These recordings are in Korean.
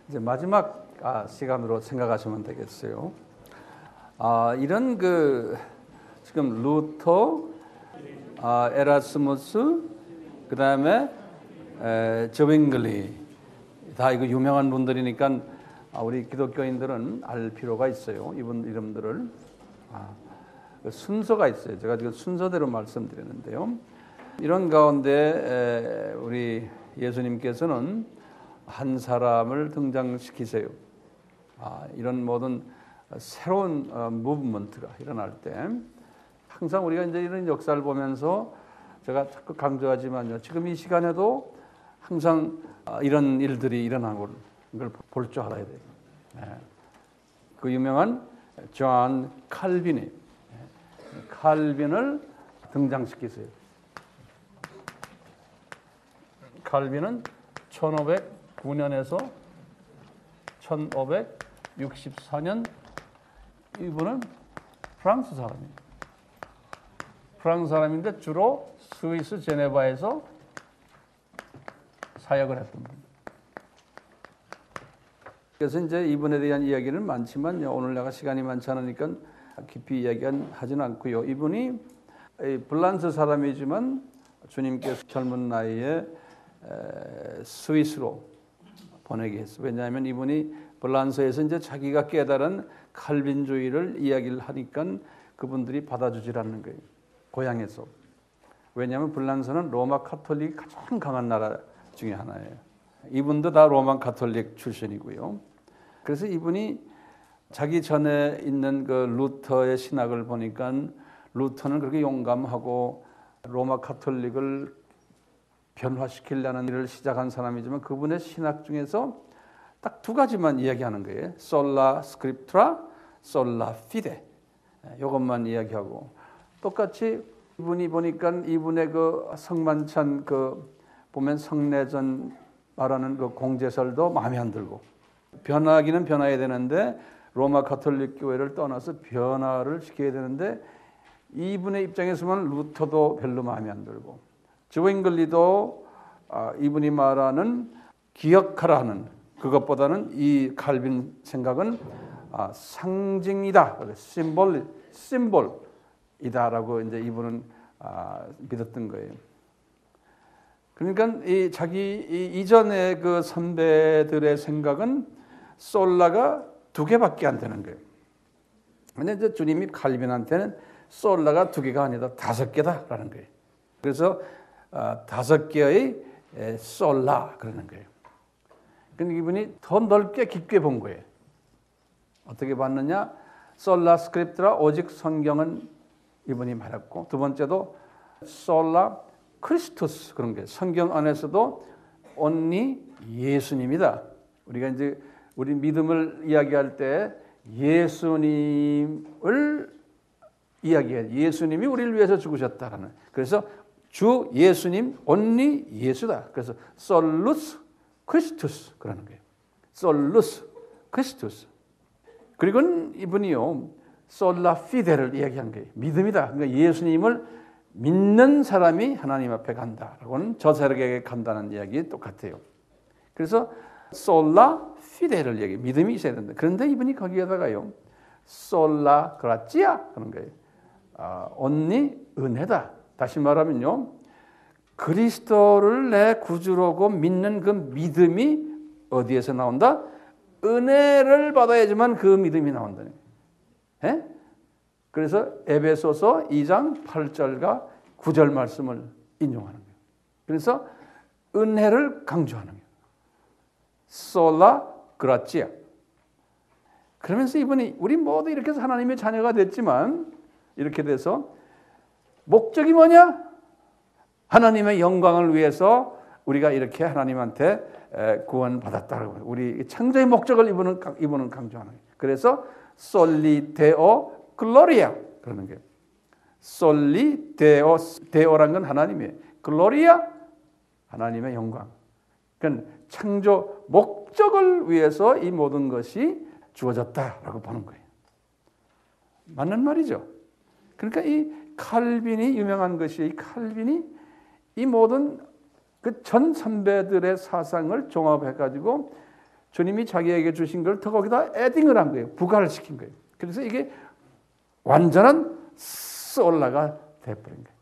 이제 마지막 시간으로 생각하시면 되겠어요. 이런 지금 루터, 에라스무스, 그 다음에 저윙글리 다 이거 유명한 분들이니까 우리 기독교인들은 알 필요가 있어요. 이분 이름들을 순서가 있어요. 제가 지금 순서대로 말씀드렸는데요. 이런 가운데 우리 예수님께서는 한 사람을 등장시키세요. 이런 모든 새로운 무브먼트가 일어날 때 항상 우리가 이제 이런 역사를 보면서 제가 자꾸 강조하지만요. 지금 이 시간에도 항상 이런 일들이 일어나는 걸 볼 줄 알아야 돼요. 그 유명한 존 칼빈이 칼빈을 등장시키세요. 칼빈은 1509년에서 1564년 이분은 프랑스 사람이에요. 프랑스 사람인데 주로 스위스 제네바에서 사역을 했던 분. 그래서 이제 이분에 대한 이야기는 많지만요. 오늘 내가 시간이 많지 않으니까 깊이 이야기하지는 않고요. 이분이 블란스 사람이지만 주님께서 젊은 나이에 스위스로 보내게 했어요. 왜냐하면 이분이 블란스에서 이제 자기가 깨달은 칼빈주의를 이야기를 하니까 그분들이 받아주질 않는 거예요. 고향에서. 왜냐하면 블란스는 로마 카톨릭이 가장 강한 나라 중에 하나예요. 이분도 다 로마 카톨릭 출신이고요. 그래서 이분이 자기 전에 있는 그 루터의 신학을 보니까 루터는 그렇게 용감하고 로마 카톨릭을 변화시키려는 일을 시작한 사람이지만 그분의 신학 중에서 딱 두 가지만 이야기하는 거예요. 솔라 스크립트라, 솔라 피데. 이것만 이야기하고 똑같이 이분이 보니까 이분의 그 성만찬 보면 성례전 말하는 그 공제설도 마음에 안 들고 변화하기는 변화해야 되는데 로마 카톨릭 교회를 떠나서 변화를 시켜야 되는데 이분의 입장에서는 루터도 별로 마음에 안 들고 저윙글리도 이분이 말하는 기억하라 하는 그것보다는 이 칼빈 생각은 상징이다, 심볼이다라고 이제 이분은 믿었던 거예요. 그러니까 자기 이전의 그 선배들의 생각은 솔라가 2개밖에 안 되는 거예요. 근데 이제 주님이 칼빈한테는 솔라가 2개가 아니다 5개다라는 거예요. 그래서 5개의 솔라 그러는 거예요. 근데 이분이 더 넓게 깊게 본 거예요. 어떻게 봤느냐? 솔라 스크립트라 오직 성경은 이분이 말했고 두 번째도 솔라 크리스토스 그런 게 성경 안에서도 only 예수님이다. 우리가 이제 우리 믿음을 이야기할 때 예수님을 이야기해. 예수님이 우리를 위해서 죽으셨다라는. 그래서 주 예수님 only 예수다. 그래서 솔루스 크리스투스 그러는 거예요. 솔루스 크리스투스. 그리고 이분이요 솔라 피데를 이야기한 거예요. 믿음이다. 그러니까 예수님을 믿는 사람이 하나님 앞에 간다라고는 저 사람에게 간다는 이야기 똑같아요. 그래서 솔라 피데를 얘기, 믿음이 있어야 된다. 그런데 이분이 거기에다가요, 솔라 그라치아 그런 거예요. only 은혜다. 다시 말하면요, 그리스도를 내 구주로고 믿는 그 믿음이 어디에서 나온다? 은혜를 받아야지만 그 믿음이 나온다는 거예요. 예? 그래서 에베소서 2장 8절과 9절 말씀을 인용하는 거예요. 그래서 은혜를 강조하는 거예요. 솔라 그라치아. 그러면서 이분이 우리 모두 이렇게 해서 하나님의 자녀가 됐지만 이렇게 돼서 목적이 뭐냐? 하나님의 영광을 위해서 우리가 이렇게 하나님한테 구원받았다고. 우리 창조의 목적을 이분은 강조하는 거예요. 그래서 솔리 데오 글로리아 그러는 거예요. 솔리 데오란 건 하나님이에요. 글로리아 하나님의 영광. 그러니까 창조 목적을 위해서 이 모든 것이 주어졌다라고 보는 거예요. 맞는 말이죠. 그러니까 이 칼빈이 유명한 것이 이 칼빈이 이 모든 그 전 선배들의 사상을 종합해 가지고 주님이 자기에게 주신 걸 더 거기다 에딩을 한 거예요. 부가를 시킨 거예요. 그래서 이게 완전한 솔라가 돼버린 거예요.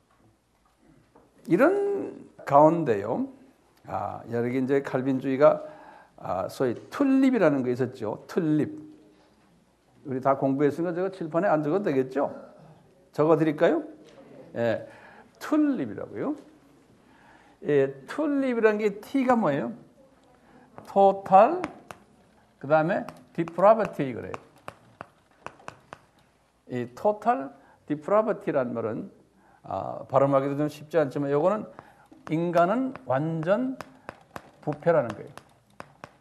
이런 가운데요. 여기 이제 칼빈주의가 소위 튤립이라는 거 있었죠. 튤립. 우리 다 공부했으니까 제가 칠판에 안 적어도 되겠죠? 적어 드릴까요? 예, 튤립이라고요. 예, 튤립이라는 게 T가 뭐예요? 토탈, 그 다음에 디프라비티 그래요. 이 토탈 디프라비티라는 말은 발음하기도 좀 쉽지 않지만 이거는 인간은 완전 부패라는 거예요.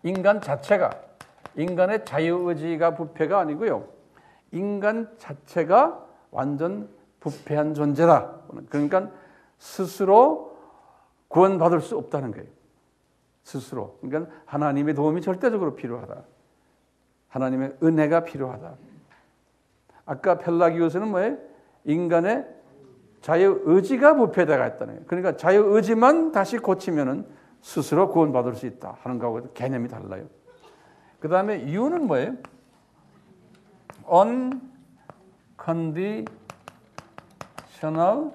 인간 자체가, 인간의 자유의지가 부패가 아니고요. 인간 자체가 완전 부패한 존재다. 그러니까 스스로 구원받을 수 없다는 거예요. 스스로. 그러니까 하나님의 도움이 절대적으로 필요하다. 하나님의 은혜가 필요하다. 아까 펠라기우스는 뭐예요? 인간의 자유의지가 부패되가 있다는 거예요. 그러니까 자유의지만 다시 고치면은 스스로 구원받을 수 있다 하는 거하고 개념이 달라요. 그 다음에 U는 뭐예요? Unconditional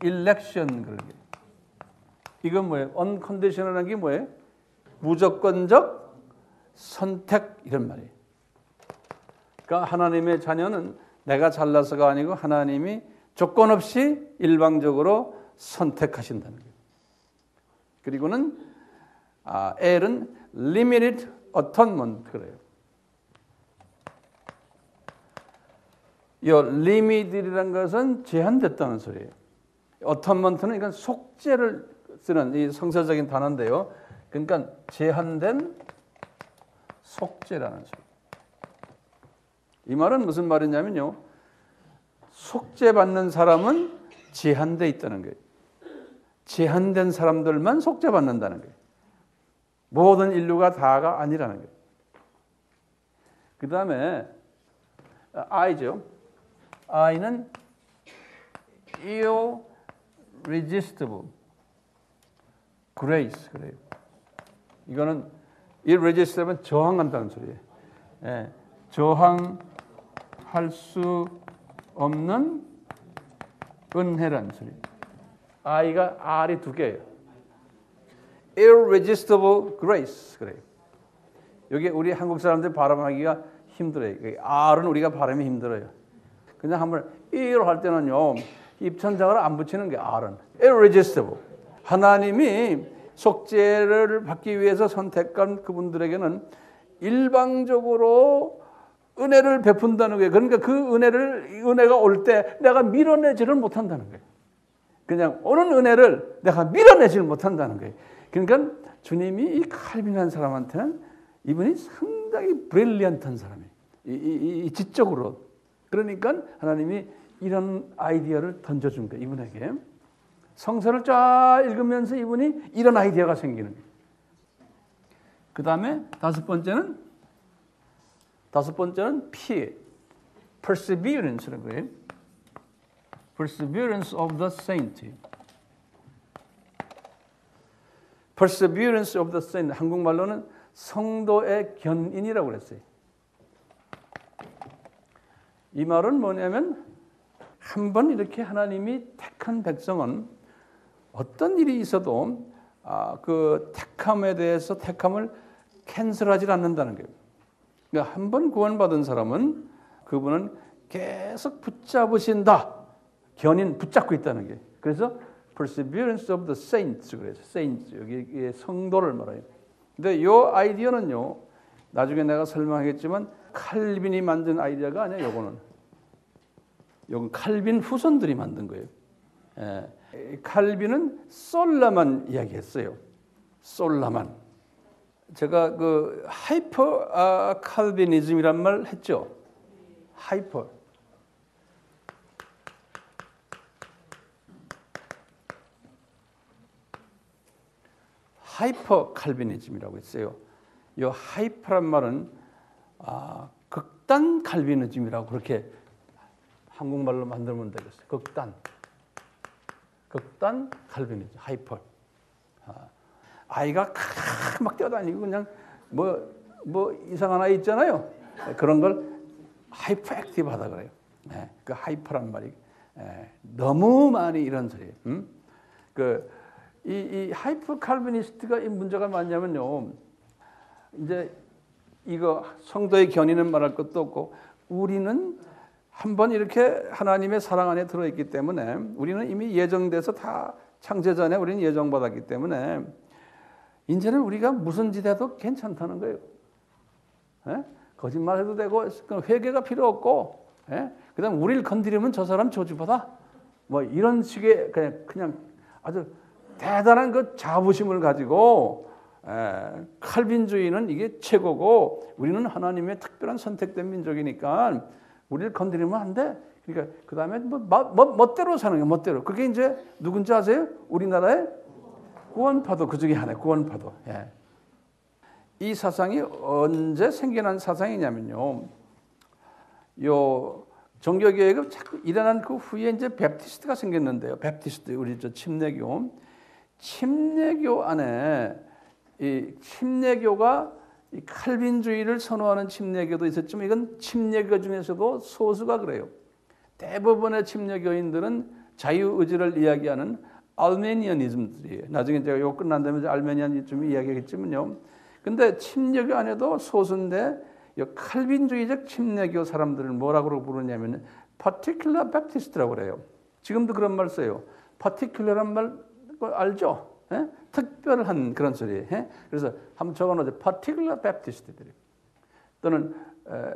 election. 그런 게. 이건 뭐예요? Unconditional한 게 뭐예요? 무조건적 선택 이런 말이에요. 그러니까 하나님의 자녀는 내가 잘나서가 아니고 하나님이 조건 없이 일방적으로 선택하신다는 거예요. 그리고는 L은 limited atonement 그래요. 이 limited이라는 것은 제한됐다는 소리예요. atonement는 그러니까 속죄를 쓰는 이 성서적인 단어인데요. 그러니까 제한된 속죄라는 소리. 이 말은 무슨 말이냐면요. 속죄받는 사람은 제한되어 있다는 거예요. 제한된 사람들만 속죄받는다는 거예요. 모든 인류가 다가 아니라는 거예요. 그 다음에 I죠. I는 irresistible grace 그래요. 이거는 irresistible면 저항한다는 소리예요. 예, 저항할 수 없는 은혜라는 소리. I가 R이 두 개예요. irresistible grace 그래요. 여기 우리 한국 사람들 발음하기가 힘들어요. R은 우리가 발음이 힘들어요. 그냥 한번 ir 할 때는요. 입천장을 안 붙이는 게 R은 irresistible. 하나님이 속죄를 받기 위해서 선택한 그분들에게는 일방적으로 은혜를 베푼다는 거예요. 그러니까 그 은혜가 올 때 내가 밀어내지를 못한다는 거예요. 그냥 오는 은혜를 내가 밀어내지를 못한다는 거예요. 그러니까 주님이 이 칼빈한 사람한테는 이분이 상당히 브릴리언트한 사람이에요. 이 지적으로. 그러니까 하나님이 이런 아이디어를 던져준 거예요. 이분에게. 성서를 쫙 읽으면서 이분이 이런 아이디어가 생기는 거예요. 그 다음에 다섯 번째는 P, perseverance라는 거예요. Perseverance of the saint. Perseverance of the saint. 한국말로는 성도의 견인이라고 그랬어요. 이 말은 뭐냐면 한번 이렇게 하나님이 택한 백성은 어떤 일이 있어도 그 택함에 대해서 택함을 캔슬하지 않는다는 거예요. 그러니까 한번 구원받은 사람은 그분은 계속 붙잡으신다. 견인 붙잡고 있다는 게. 그래서 perseverance of the saints 그래서 saints 여기 성도를 말해요. 근데 이 아이디어는요. 나중에 내가 설명하겠지만 칼빈이 만든 아이디어가 아니에요. 요건 칼빈 후손들이 만든 거예요. 예. 칼빈은 솔라만 이야기했어요. 솔라만. 제가 그 하이퍼 칼비니즘이란 말 했죠. 하이퍼. 하이퍼 칼비니즘이라고 했어요. 이 하이퍼란 말은 극단 칼비니즘이라고 그렇게 한국말로 만들면 되겠어요. 극단 칼비니즘, 하이퍼. 아이가 막 뛰어다니고 그냥 뭐 이상한 아이 있잖아요. 그런 걸 하이퍼액티브하다 그래요. 그 하이퍼란 말이 너무 많이 이런 소리예요. 이 하이퍼 칼비니스트가 이 문제가 뭐냐면요. 이제 이거 성도의 견인은 말할 것도 없고 우리는 한번 이렇게 하나님의 사랑 안에 들어있기 때문에 우리는 이미 예정돼서 다 창세 전에 우리는 예정받았기 때문에 이제는 우리가 무슨 짓 해도 괜찮다는 거예요. 거짓말해도 되고 회개가 필요 없고 그다음 우리를 건드리면 저 사람 저주받아 뭐 이런 식의 그냥 아주 대단한 그 자부심을 가지고 칼빈주의는 이게 최고고 우리는 하나님의 특별한 선택된 민족이니까 우리를 건드리면 안 돼. 그러니까 그 다음에 멋대로 사는 거예요. 멋대로. 그게 이제 누군지 아세요? 우리나라의 구원파도 그 중에 하나예요. 구원파도. 이 사상이 언제 생겨난 사상이냐면요. 요 종교개혁이 자꾸 일어난 그 후에 이제 베프티스트가 생겼는데요. 베프티스트 우리 저 침례교 안에 이 침례교가 이 칼빈주의를 선호하는 침례교도 있었지만 이건 침례교 중에서도 소수가 그래요. 대부분의 침례교인들은 자유의지를 이야기하는 알메니아니즘들이에요. 나중에 제가 이거 끝난 다음에 알메니아니즘 이야기하겠지만요. 근데 침례교 안에도 소수인데 이 칼빈주의적 침례교 사람들을 뭐라고 부르냐면 particular Baptist라고 그래요. 지금도 그런 말 써요. particular란 말 알죠? 특별한 그런 소리예요. 그래서 한번 적어놓죠. particular Baptist들이 또는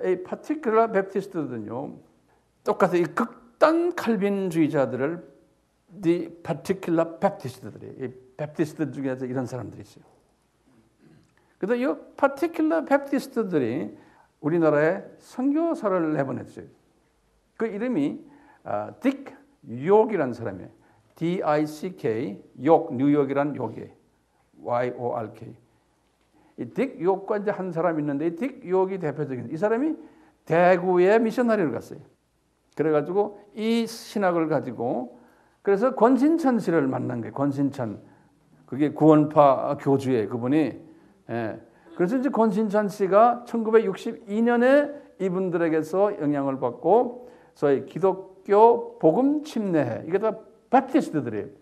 이 particular Baptist들은요. 똑같은 이 극단 칼빈주의자들을 the particular Baptist들이 이 베프티스트 중에서 이런 사람들이 있어요. 그래서 이 particular Baptist들이 우리나라에 선교사를 내보냈어요. 그 이름이 딕 욕이라는 사람이에요. D-I-C-K, 욕, 뉴욕이란 욕이에요. Y-O-R-K. 이 딕 욕과 이제 한 사람 있는데 이 딕 욕이 대표적인 이 사람이 대구에 미셔너리를 갔어요. 그래가지고 이 신학을 가지고 그래서 권신천 씨를 만난 거예요. 권신천. 그게 구원파 교주예요. 그분이. 그래서 이제 권신천 씨가 1962년에 이분들에게서 영향을 받고 소위 기독교 복음 침례회 이게 다 베프티스트들을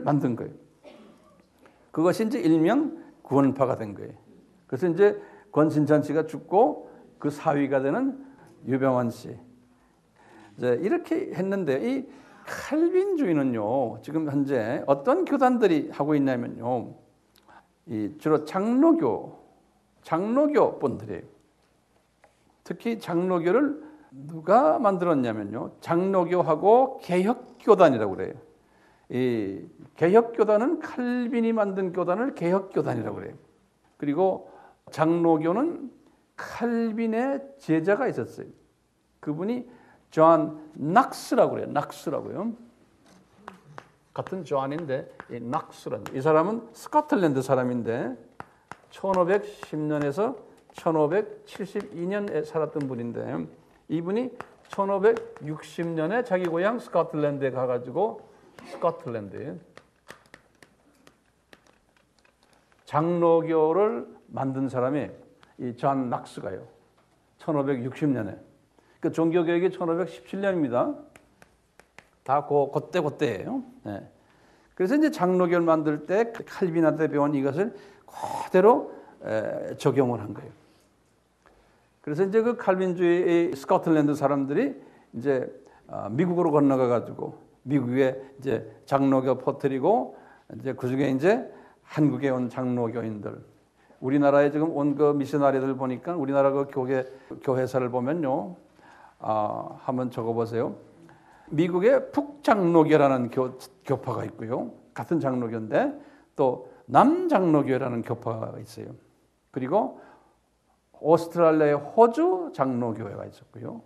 만든 거예요. 그것이 이제 일명 구원파가 된 거예요. 그래서 이제 권신천 씨가 죽고 그 사위가 되는 유병원 씨. 이제 이렇게 했는데 이 칼빈주의는요. 지금 현재 어떤 교단들이 하고 있냐면요. 이 주로 장로교 분들이에요. 특히 장로교를 누가 만들었냐면요. 장로교하고 개혁교단이라고 그래요. 이 개혁교단은 칼빈이 만든 교단을 개혁교단이라고 그래요. 그리고 장로교는 칼빈의 제자가 있었어요. 그분이 존 낙스라고 그래요. 낙스라고요. 같은 존인데 이 낙스라는 이 사람은 스코틀랜드 사람인데 1510년에서 1572년에 살았던 분인데 이분이 1560년에 자기 고향 스코틀랜드에 가가지고 스코틀랜드에 장로교를 만든 사람이 이 존 낙스가요. 1560년에. 그 종교개혁이 1517년입니다. 다 그때예요. 네. 그래서 이제 장로교를 만들 때 칼빈한테 배운 이것을 그대로 적용을 한 거예요. 그래서 이제 그 칼빈주의 스코틀랜드 사람들이 이제 미국으로 건너가 가지고 미국에 이제 장로교 퍼뜨리고 이제 그 중에 이제 한국에 온 장로교인들, 우리나라에 지금 온 그 미셔너리들 보니까 우리나라 그 교회사를 보면요, 한번 적어보세요. 미국의 북장로교라는 교파가 있고요, 같은 장로교인데 또 남장로교라는 교파가 있어요. 그리고 오스트랄리아의 호주 장로교회가 있었고요.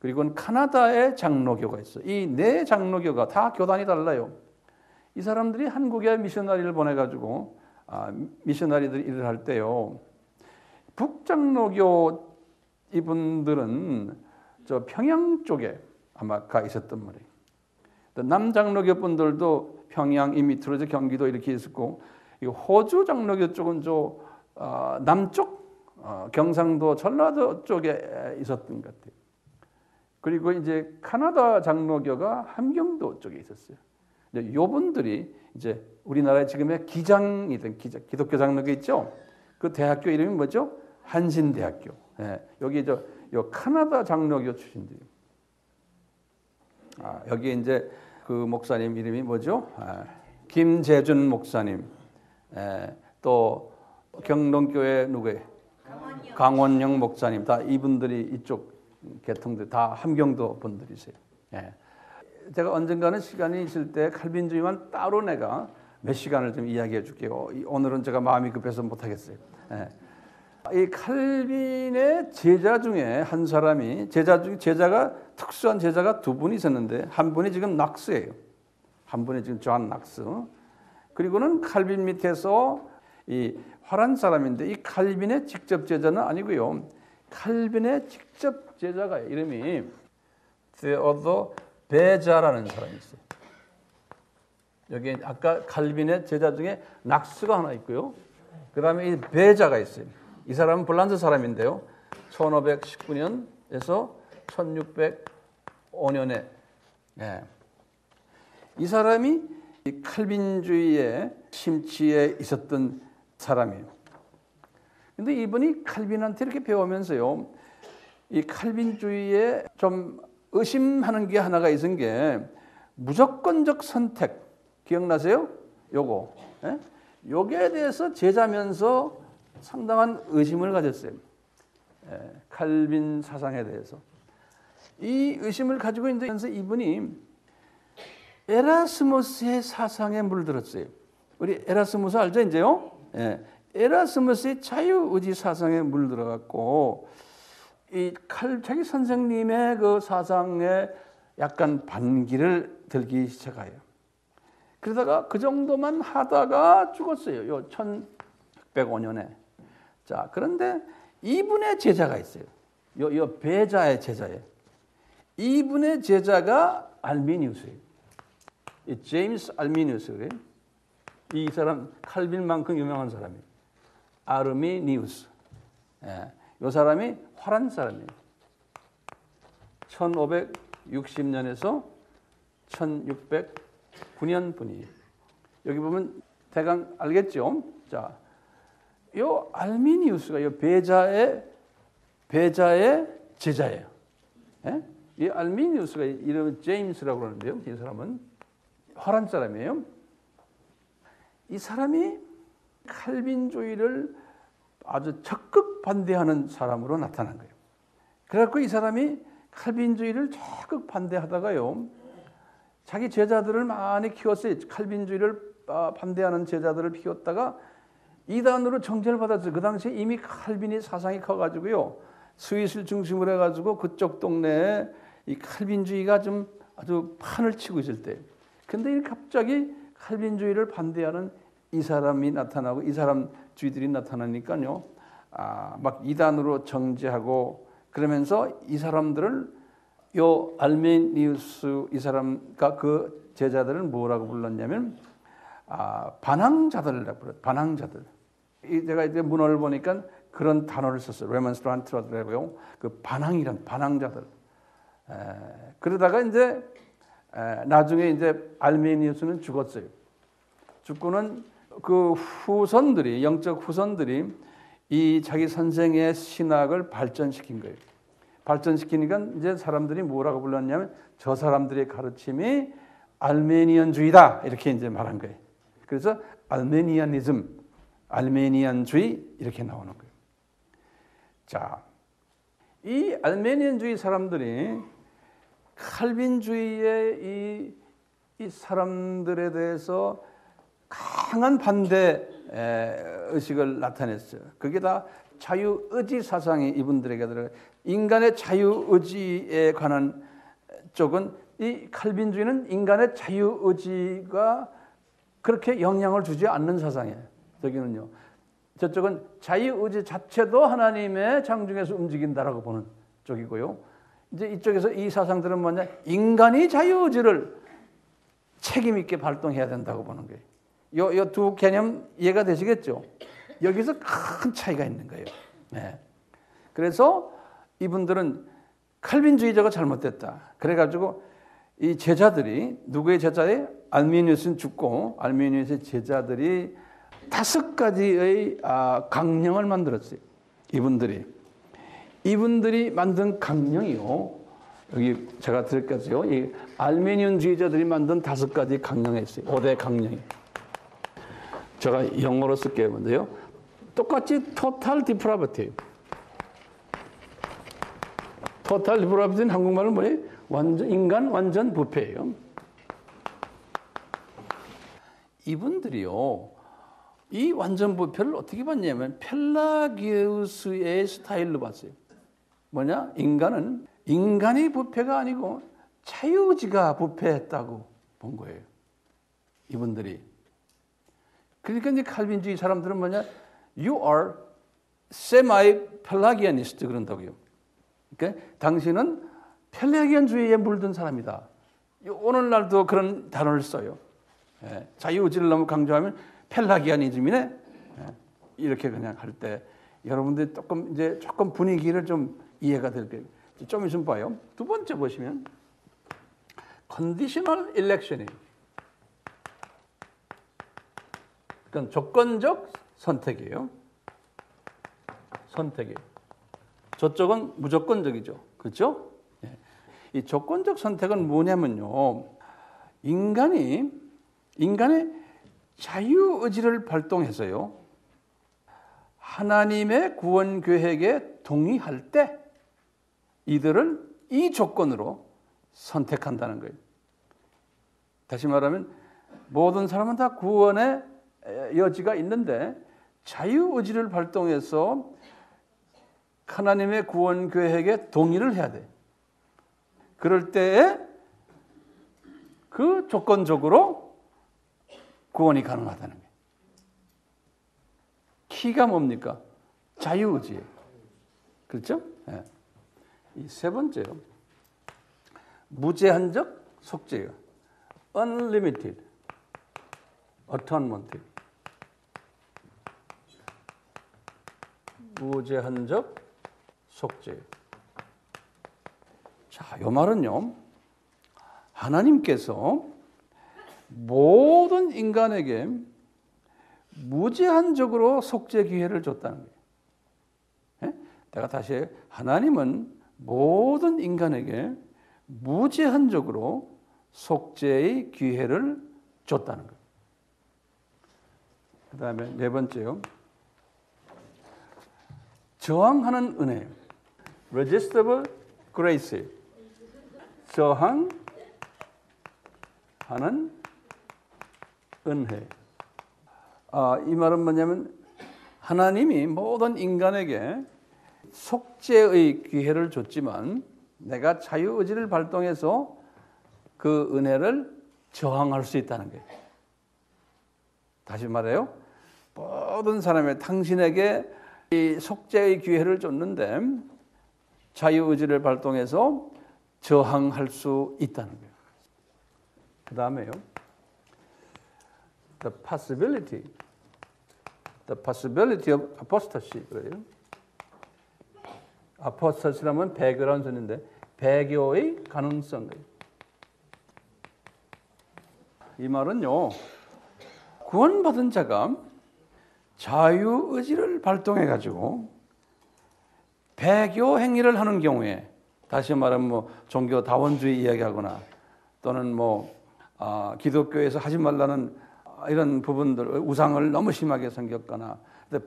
그리고 카나다의 장로교가 있어요. 이 네 장로교가 다 교단이 달라요. 이 사람들이 한국에 미셔너리를 보내가지고 미셔너리들이 일을 할 때요. 북장로교 이분들은 저 평양 쪽에 아마 가 있었단 말이에요. 남장로교 분들도 평양 이 밑으로 경기도 이렇게 있었고 이 호주 장로교 쪽은 남쪽 경상도 전라도 쪽에 있었던 것 같아요. 그리고 이제 카나다 장로교가 함경도 쪽에 있었어요. 요분들이 이제 우리나라의 지금의 기장이든 기독교 장로교 있죠? 그 대학교 이름이 뭐죠? 한신대학교. 예, 여기 요 카나다 장로교 출신들이. 여기 이제 그 목사님 이름이 뭐죠? 김재준 목사님. 예, 또 경동교회 누구예요? 강원영 목사님. 다 이분들이 이쪽 계통들 다 함경도 분들이세요. 예. 제가 언젠가는 시간이 있을 때 칼빈주의만 따로 내가 몇 시간을 좀 이야기해 줄게요. 오늘은 제가 마음이 급해서 못 하겠어요. 예. 이 칼빈의 제자 중에 한 사람이 제자가 특수한 제자가 두 분이 있었는데 한 분이 지금 낙스예요. 한 분이 지금 존 낙스. 그리고는 칼빈 밑에서 이 화란 사람인데 이 칼빈의 직접 제자는 아니고요. 칼빈의 직접 제자가 이름이 테오도 베자라는 사람이 있어요. 여기 아까 칼빈의 제자 중에 낙스가 하나 있고요. 그다음에 이 베자가 있어요. 이 사람은 폴란드 사람인데요. 1519년에서 1605년에 이 사람이 이 칼빈주의의 심취에 있었던 사람이에요. 근데 이분이 칼빈한테 이렇게 배우면서요. 이 칼빈주의에 좀 의심하는 게 하나가 있은 게 무조건적 선택. 기억나세요? 요거. 예? 요게 대해서 제자면서 상당한 의심을 가졌어요. 예, 칼빈 사상에 대해서. 이 의심을 가지고 있는데 이분이 에라스무스의 사상에 물들었어요. 우리 에라스무스 알죠, 이제요? 예. 에라스무스의 자유의지 사상에 물들어갖고 자기 선생님의 그 사상에 약간 반기를 들기 시작해요. 그러다가 그 정도만 하다가 죽었어요. 요 1605년에. 자, 그런데 이분의 제자가 있어요. 요 베자의 제자예요. 이분의 제자가 알미니우스예요. 이 제임스 알미니우스예요. 이 사람 칼빈만큼 유명한 사람이에요. 아르미니우스. 예, 이 사람이 화란 사람이에요. 1560년에서 1609년 분이에요. 여기 보면 대강 알겠죠? 자, 요 알미니우스가 요 베자의 제자예요. 예? 이 알미니우스가 이름은 제임스라고 그러는데요. 이 사람은 화란 사람이에요. 이 사람이 칼빈주의를 아주 적극 반대하는 사람으로 나타난 거예요. 그래갖고 이 사람이 칼빈주의를 적극 반대하다가요, 자기 제자들을 많이 키웠어요. 칼빈주의를 반대하는 제자들을 키웠다가 이단으로 정죄를 받았어요. 그 당시에 이미 칼빈이 사상이 커가지고요, 스윗을 중심으로 해가지고 그쪽 동네에 이 칼빈주의가 좀 아주 판을 치고 있을 때, 근데 갑자기 칼빈주의를 반대하는 이 사람이 나타나고 이 사람 주의들이 나타나니까요, 막 이단으로 정죄하고 그러면서 이 사람들을 요 알메니우스 이 사람과 그 제자들은 뭐라고 불렀냐면 반항자들이라고 불러요. 반항자들. 제가 이제 문헌을 보니까 그런 단어를 썼어요. 레몬스트란트라고요. 그 반항이란 반항자들. 그러다가 이제 나중에 이제 알메니우스는 죽었어요. 죽고는 그 후손들이, 영적 후손들이 이 자기 선생의 신학을 발전시킨 거예요. 발전시키니까 이제 사람들이 뭐라고 불렀냐면 저 사람들의 가르침이 알메니안주의다 이렇게 이제 말한 거예요. 그래서 알메니안이즘, 알메니안주의 이렇게 나오는 거예요. 자, 이 알메니안주의 사람들이 칼빈주의의 이 사람들에 대해서 강한 반대 의식을 나타냈어요. 그게 다 자유의지 사상이 이분들에게 들어요. 인간의 자유의지에 관한 쪽은 이 칼빈주의는 인간의 자유의지가 그렇게 영향을 주지 않는 사상이에요. 저기는요. 저쪽은 자유의지 자체도 하나님의 장중에서 움직인다라고 보는 쪽이고요. 이제 이쪽에서 이 사상들은 뭐냐? 인간이 자유의지를 책임 있게 발동해야 된다고 보는 거예요. 요 두 개념 이해가 되시겠죠? 여기서 큰 차이가 있는 거예요. 네. 그래서 이분들은 칼빈주의자가 잘못됐다. 그래가지고 이 제자들이 누구의 제자에 알미니우스는 죽고 알미니우스의 제자들이 5가지의 강령을 만들었어요. 이분들이 만든 강령이요. 여기 제가 드릴게요. 이 알메니언주의자들이 만든 5가지 강령이 있어요. 5대 강령이. 제가 영어로 쓸게요. 먼저요. 똑같이 total depravity. total depravity는 한국말은 뭐예요? 인간 완전 부패예요. 이분들이요. 이 완전 부패를 어떻게 봤냐면 펠라기우스의 스타일로 봤어요. 뭐냐? 인간이 부패가 아니고 자유의지가 부패했다고 본 거예요. 이분들이. 그러니까 이제 칼빈주의 사람들은 뭐냐? You are semi-Pelagianist 그런다고요. 그러니까 당신은 펠라기안주의에 물든 사람이다. 오늘날도 그런 단어를 써요. 예, 자유의지를 너무 강조하면 펠라기아니즘이네. 예, 이렇게 그냥 할 때 여러분들이 조금 분위기를 좀 이해가 될 거예요. 좀 있으면 봐요. 두 번째 보시면 컨디셔널 일렉션이에요. 그건 조건적 선택이에요. 선택이에요. 저쪽은 무조건적이죠. 그렇죠? 예. 이 조건적 선택은 뭐냐면요. 인간의 자유의지를 발동해서요. 하나님의 구원 계획에 동의할 때 이들을 이 조건으로 선택한다는 거예요. 다시 말하면 모든 사람은 다 구원의 여지가 있는데 자유의지를 발동해서 하나님의 구원 계획에 동의를 해야 돼. 그럴 때에 그 조건적으로 구원이 가능하다는 거예요. 키가 뭡니까? 자유의지예요. 그렇죠? 네. 이 세 번째요. 무제한적 속죄예요. Unlimited Atonement. 무제한적 속죄. 자, 이 말은요. 하나님께서 모든 인간에게 무제한적으로 속죄 기회를 줬다는 거예요. 예? 내가 다시 해요. 하나님은 모든 인간에게 무제한적으로 속죄의 기회를 줬다는 거예요. 그 다음에 네 번째요. 저항하는 은혜. Resistible grace. 저항하는 은혜. 이 말은 뭐냐면 하나님이 모든 인간에게 속죄의 기회를 줬지만 내가 자유의지를 발동해서 그 은혜를 저항할 수 있다는 거예요. 다시 말해요. 모든 사람이 당신에게 이 속죄의 기회를 줬는데 자유의지를 발동해서 저항할 수 있다는 거예요. 그 다음에요. The possibility of apostasy. 그래요. apostasy라면 배교라는 뜻인데 배교의 가능성. 이 말은요. 구원받은 자가 자유의지를 발동해가지고 배교 행위를 하는 경우에 다시 말하면 뭐 종교 다원주의 이야기하거나 또는 기독교에서 하지 말라는 이런 부분들 우상을 너무 심하게 섬겼거나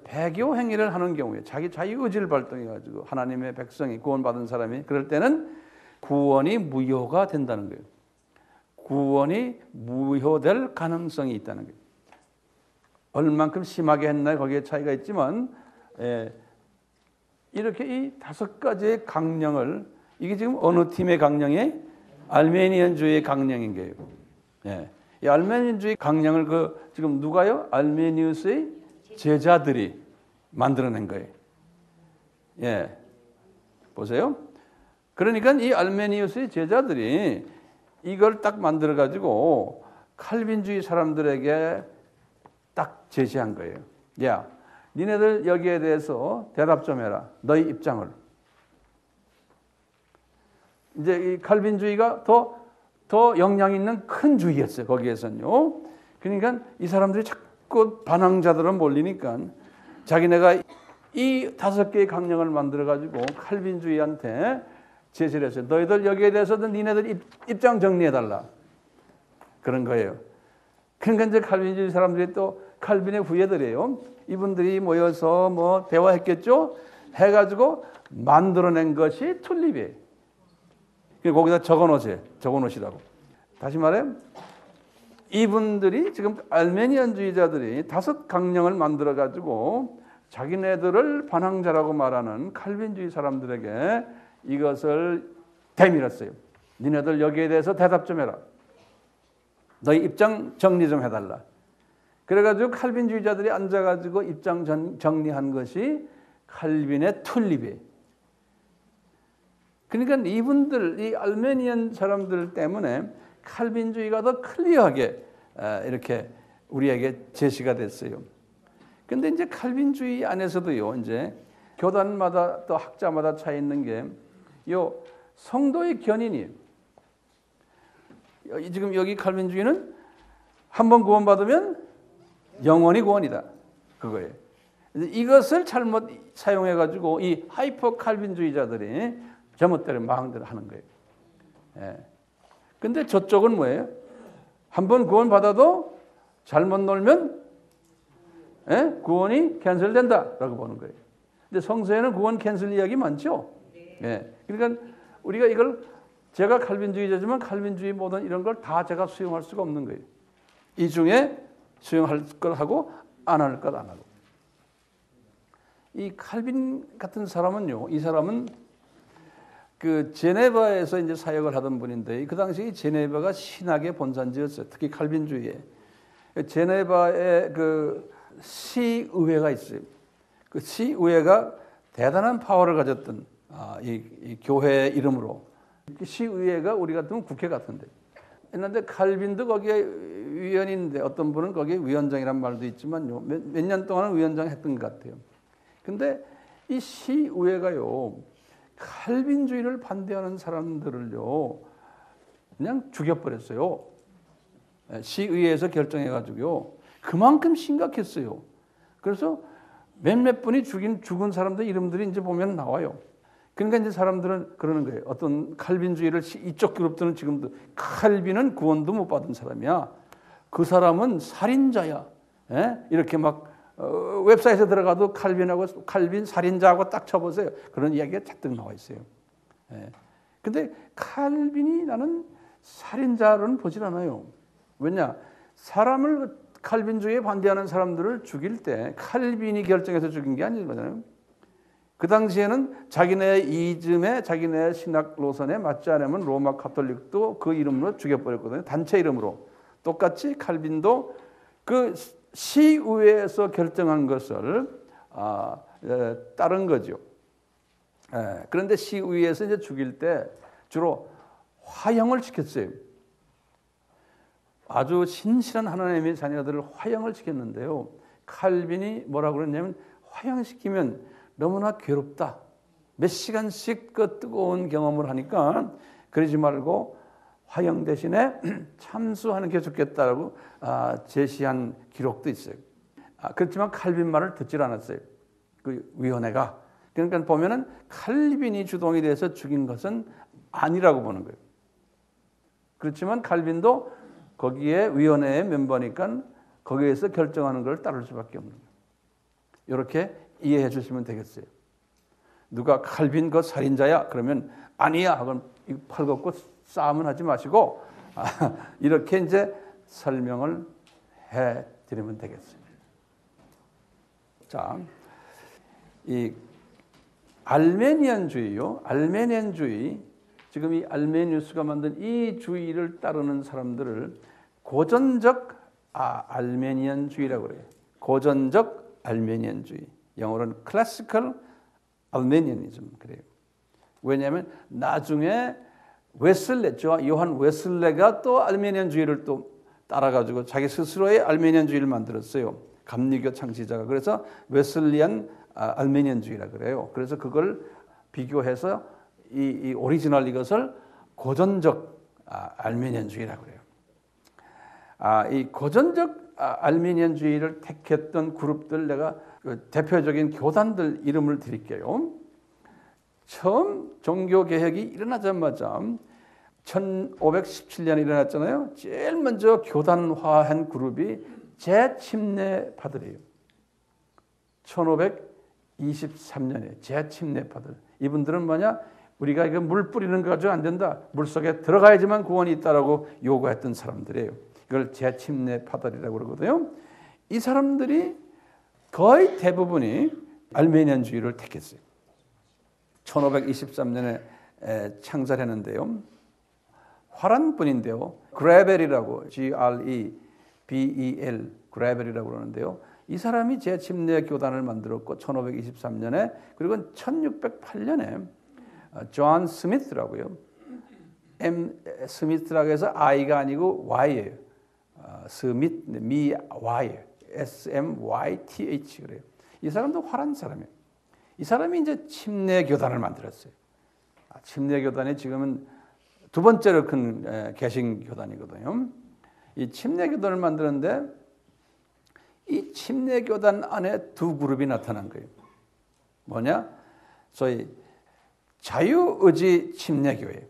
배교 행위를 하는 경우에 자기 자유의지를 발동해가지고 하나님의 백성이 구원받은 사람이 그럴 때는 구원이 무효가 된다는 거예요. 구원이 무효될 가능성이 있다는 거예요. 얼만큼 심하게 했나요? 거기에 차이가 있지만 이렇게 이 5가지의 강령을 이게 지금 어느 팀의 강령이 알메니안주의의 강령인 거예요. 이 알메니안주의 강령을 지금 누가요? 알메니우스의 제자들이 만들어낸 거예요. 보세요. 그러니까 이 알메니우스의 제자들이 이걸 딱 만들어 가지고 칼빈주의 사람들에게 딱 제시한 거예요. 야, 니네들 여기에 대해서 대답 좀 해라. 너희 입장을. 이제 이 칼빈주의가 더 영향 있는 큰 주의였어요. 거기에서는요. 그러니까 이 사람들이 자꾸 반항자들은 몰리니까 자기네가 이 5개의 강령을 만들어가지고 칼빈주의한테 제시를 했어요. 너희들 여기에 대해서도 니네들 입장 정리해달라. 그런 거예요. 그러니까 이제 칼빈주의 사람들이 또 칼빈의 후예들이에요. 이분들이 모여서 뭐 대화했겠죠? 해가지고 만들어낸 것이 툴립이에요. 거기다 적어놓으시라고. 다시 말해, 이분들이 지금 알메니안주의자들이 5 강령을 만들어가지고 자기네들을 반항자라고 말하는 칼빈주의 사람들에게 이것을 대밀었어요. 니네들 여기에 대해서 대답 좀 해라. 너희 입장 정리 좀 해달라. 그래가지고 칼빈주의자들이 앉아가지고 입장 정리한 것이 칼빈의 툴립이에요. 그러니까 이분들, 이 알메니안 사람들 때문에 칼빈주의가 더 클리어하게 이렇게 우리에게 제시가 됐어요. 근데 이제 칼빈주의 안에서도요, 이제 교단마다 또 학자마다 차이 있는 게 요 성도의 견인이 지금 여기 칼빈주의는 한번 구원받으면 영원히 구원이다. 그거예요. 이것을 잘못 사용해가지고 이 하이퍼 칼빈주의자들이 제멋대로 마음대로 하는 거예요. 예. 근데 저쪽은 뭐예요? 한번 구원받아도 잘못 놀면 구원이 캔슬된다라고 보는 거예요. 근데 성서에는 구원 캔슬 이야기 많죠? 예. 그러니까 우리가 이걸 제가 칼빈주의자지만 칼빈주의 모든 이런 걸 다 제가 수용할 수가 없는 거예요. 이 중에 수용할 걸 하고 안 할 것 안 하고. 이 칼빈 같은 사람은요, 이 사람은 그 제네바에서 이제 사역을 하던 분인데 그 당시 제네바가 신학의 본산지였어요. 특히 칼빈주의에. 제네바에 그 시의회가 있어요. 그 시의회가 대단한 파워를 가졌던 이 교회 이름으로. 시의회가 우리 같으면 국회 같은데. 그런데 칼빈도 거기에 위원인데 어떤 분은 거기에 위원장이란 말도 있지만요. 몇 년 동안은 위원장 했던 것 같아요. 근데 이 시의회가요. 칼빈주의를 반대하는 사람들을요. 그냥 죽여버렸어요. 시의회에서 결정해가지고요. 그만큼 심각했어요. 그래서 몇몇 분이 죽은 사람들 이름들이 이제 보면 나와요. 그러니까 이제 사람들은 그러는 거예요. 어떤 칼빈주의를 이쪽 그룹들은 지금도 칼빈은 구원도 못 받은 사람이야. 그 사람은 살인자야. 이렇게 막 웹사이트에 들어가도 칼빈 살인자하고 딱 쳐보세요. 그런 이야기가 잔뜩 나와 있어요. 근데 칼빈이 나는 살인자로는 보질 않아요. 왜냐? 사람을 칼빈주의에 반대하는 사람들을 죽일 때 칼빈이 결정해서 죽인 게 아니잖아요. 그 당시에는 자기네 이즘에 자기네 신학 노선에 맞지 않으면 로마 가톨릭도 그 이름으로 죽여버렸거든요. 단체 이름으로. 똑같이 칼빈도 그 시의회에서 결정한 것을 따른 거죠. 그런데 시의회에서 이제 죽일 때 주로 화형을 시켰어요. 아주 신실한 하나님의 자녀들을 화형을 시켰는데요. 칼빈이 뭐라고 그랬냐면 화형시키면 너무나 괴롭다. 몇 시간씩 그 뜨거운 경험을 하니까 그러지 말고 화형 대신에 참수하는 게 좋겠다라고 제시한 기록도 있어요. 그렇지만 칼빈 말을 듣질 않았어요. 그 위원회가. 그러니까 보면은 칼빈이 주동이 돼서 죽인 것은 아니라고 보는 거예요. 그렇지만 칼빈도 거기에 위원회의 멤버니까 거기에서 결정하는 걸 따를 수밖에 없는 거예요. 이렇게 이해해 주시면 되겠어요. 누가 칼빈 그 살인자야? 그러면 아니야. 그럼 팔 걷고 싸움은 하지 마시고 이렇게 이제 설명을 해 드리면 되겠어요. 자, 이 알메니안주의요. 알메니안주의. 지금 이 알메니우스가 만든 이 주의를 따르는 사람들을 고전적 알메니안주의라고 그래요. 고전적 알메니안주의. 영어로는 클래시컬 알메니아니즘 그래요. 왜냐하면 나중에 웨슬레, 요한 웨슬레가 또 알메니안주의를 또 따라가지고 자기 스스로의 알메니안주의를 만들었어요. 감리교 창시자가. 그래서 웨슬리안 알메니안주의라 그래요. 그래서 그걸 비교해서 이 오리지널 이것을 고전적 알메니안주의라 그래요. 이 고전적 알메니안주의를 택했던 그룹들 내가 대표적인 교단들 이름을 드릴게요. 처음 종교개혁이 일어나자마자 1517년에 일어났잖아요. 제일 먼저 교단화한 그룹이 재침례파들이에요. 1523년에 재침례파들. 이분들은 뭐냐? 우리가 이거 물 뿌리는 거 가지고 안 된다. 물 속에 들어가야지만 구원이 있다라고 요구했던 사람들이에요. 이걸 재침례파들이라고 그러거든요. 이 사람들이 거의 대부분이 알메니안주의를 택했어요. 1523년에 창설했는데요. 화란 분인데요. 그레벨이라고 G-R-E-B-E-L 그레벨이라고 그러는데요. 이 사람이 재침례 교단을 만들었고 1523년에 그리고 1608년에 존 스미스라고요. M 스미스라고 해서 I가 아니고 Y예요. 스미스 미 Y S-M-Y-T-H 그래요. 이 사람도 화란 사람이에요. 이 사람이 이제 침례 교단을 만들었어요. 침례 교단이 지금은 두 번째로 큰 개신 교단이거든요. 이 침례 교단을 만드는데 이 침례 교단 안에 두 그룹이 나타난 거예요. 뭐냐? 소위 자유의지 침례교회.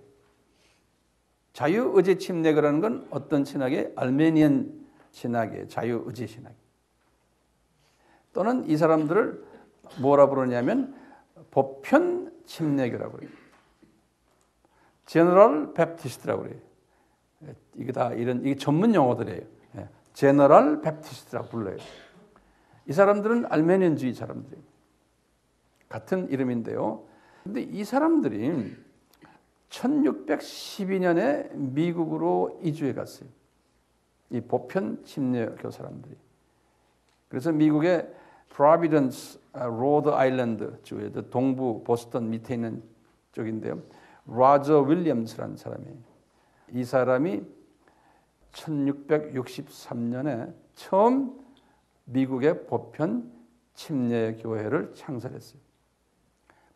자유의지 침례교라는 건 어떤 신학이에요? 알메니안 신학이에요. 자유의지 신학. 또는 이 사람들을 뭐라 부르냐면 보편 침례교라고 해요. 제너럴 베프티스트라고 그래요. 이게 다 이게 전문 용어들이에요. 제너럴 베프티스트라고 불러요. 이 사람들은 알메니안주의 사람들이에요. 같은 이름인데요. 근데 이 사람들이 1612년에 미국으로 이주해 갔어요. 이 보편 침례교 사람들이. 그래서 미국의 프로비던스 로드 아일랜드 주의 동부 보스턴 밑에 있는 쪽인데요. 로저 윌리엄스라는 사람이에요. 이 사람이 1663년에 처음 미국의 보편 침례교회를 창설했어요.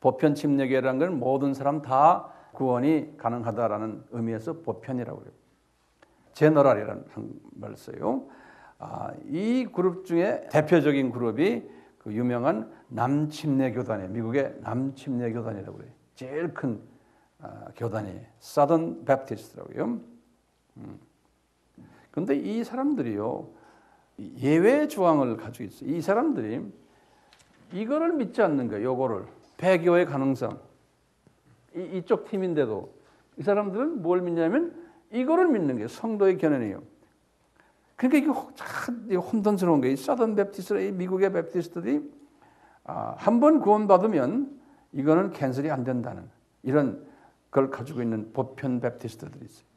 보편 침례교회라는 건 모든 사람 다 구원이 가능하다라는 의미에서 보편이라고 해요. 제너럴이라는 말을 써요. 이 그룹 중에 대표적인 그룹이 그 유명한 남침례교단이에요. 미국의 남침례교단이라고 그래요. 제일 큰 교단이 사던 베프티스트라고요. 그런데 이 사람들이요 예외 조항을 가지고 있어요. 이 사람들이 이거를 믿지 않는 거예요. 요거를 폐교의 가능성. 이쪽 팀인데도 이 사람들은 뭘 믿냐면 이거를 믿는 거예요. 성도의 견해예요. 그러니까 이게 혼돈스러운 거예요. 사던 베프티스트, 미국의 베프티스트들이 한 번 구원받으면 이거는 캔슬이 안 된다는 이런 걸 가지고 있는 보편 베프티스트들이 있어요.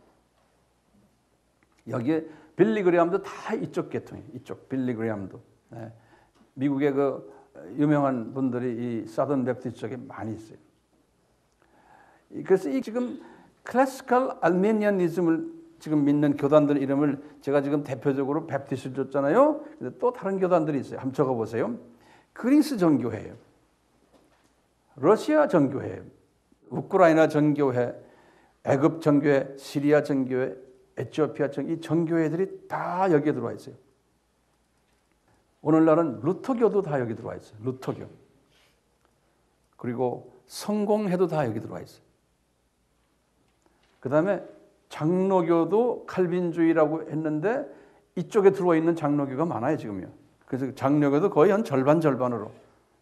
여기에 빌리 그레함도 다 이쪽 계통이에요. 이쪽 빌리 그레함도. 네. 미국의 그 유명한 분들이 이 사던 베프티스트 쪽에 많이 있어요. 그래서 이 지금 클래시컬 알메니아니즘을 지금 믿는 교단들 이름을 제가 지금 대표적으로 베프티스트 줬잖아요. 근데 또 다른 교단들이 있어요. 한번 적어보세요. 그리스 정교회예요. 러시아 정교회, 우크라이나 정교회, 애굽 정교회, 시리아 정교회, 에티오피아 정교회, 이 정교회들이 다 여기에 들어와 있어요. 오늘날은 루터교도 다 여기 들어와 있어요. 루터교. 그리고 성공회도 다 여기 들어와 있어요. 그 다음에 장로교도 칼빈주의라고 했는데 이쪽에 들어와 있는 장로교가 많아요, 지금요. 그래서 장로교도 거의 한 절반으로.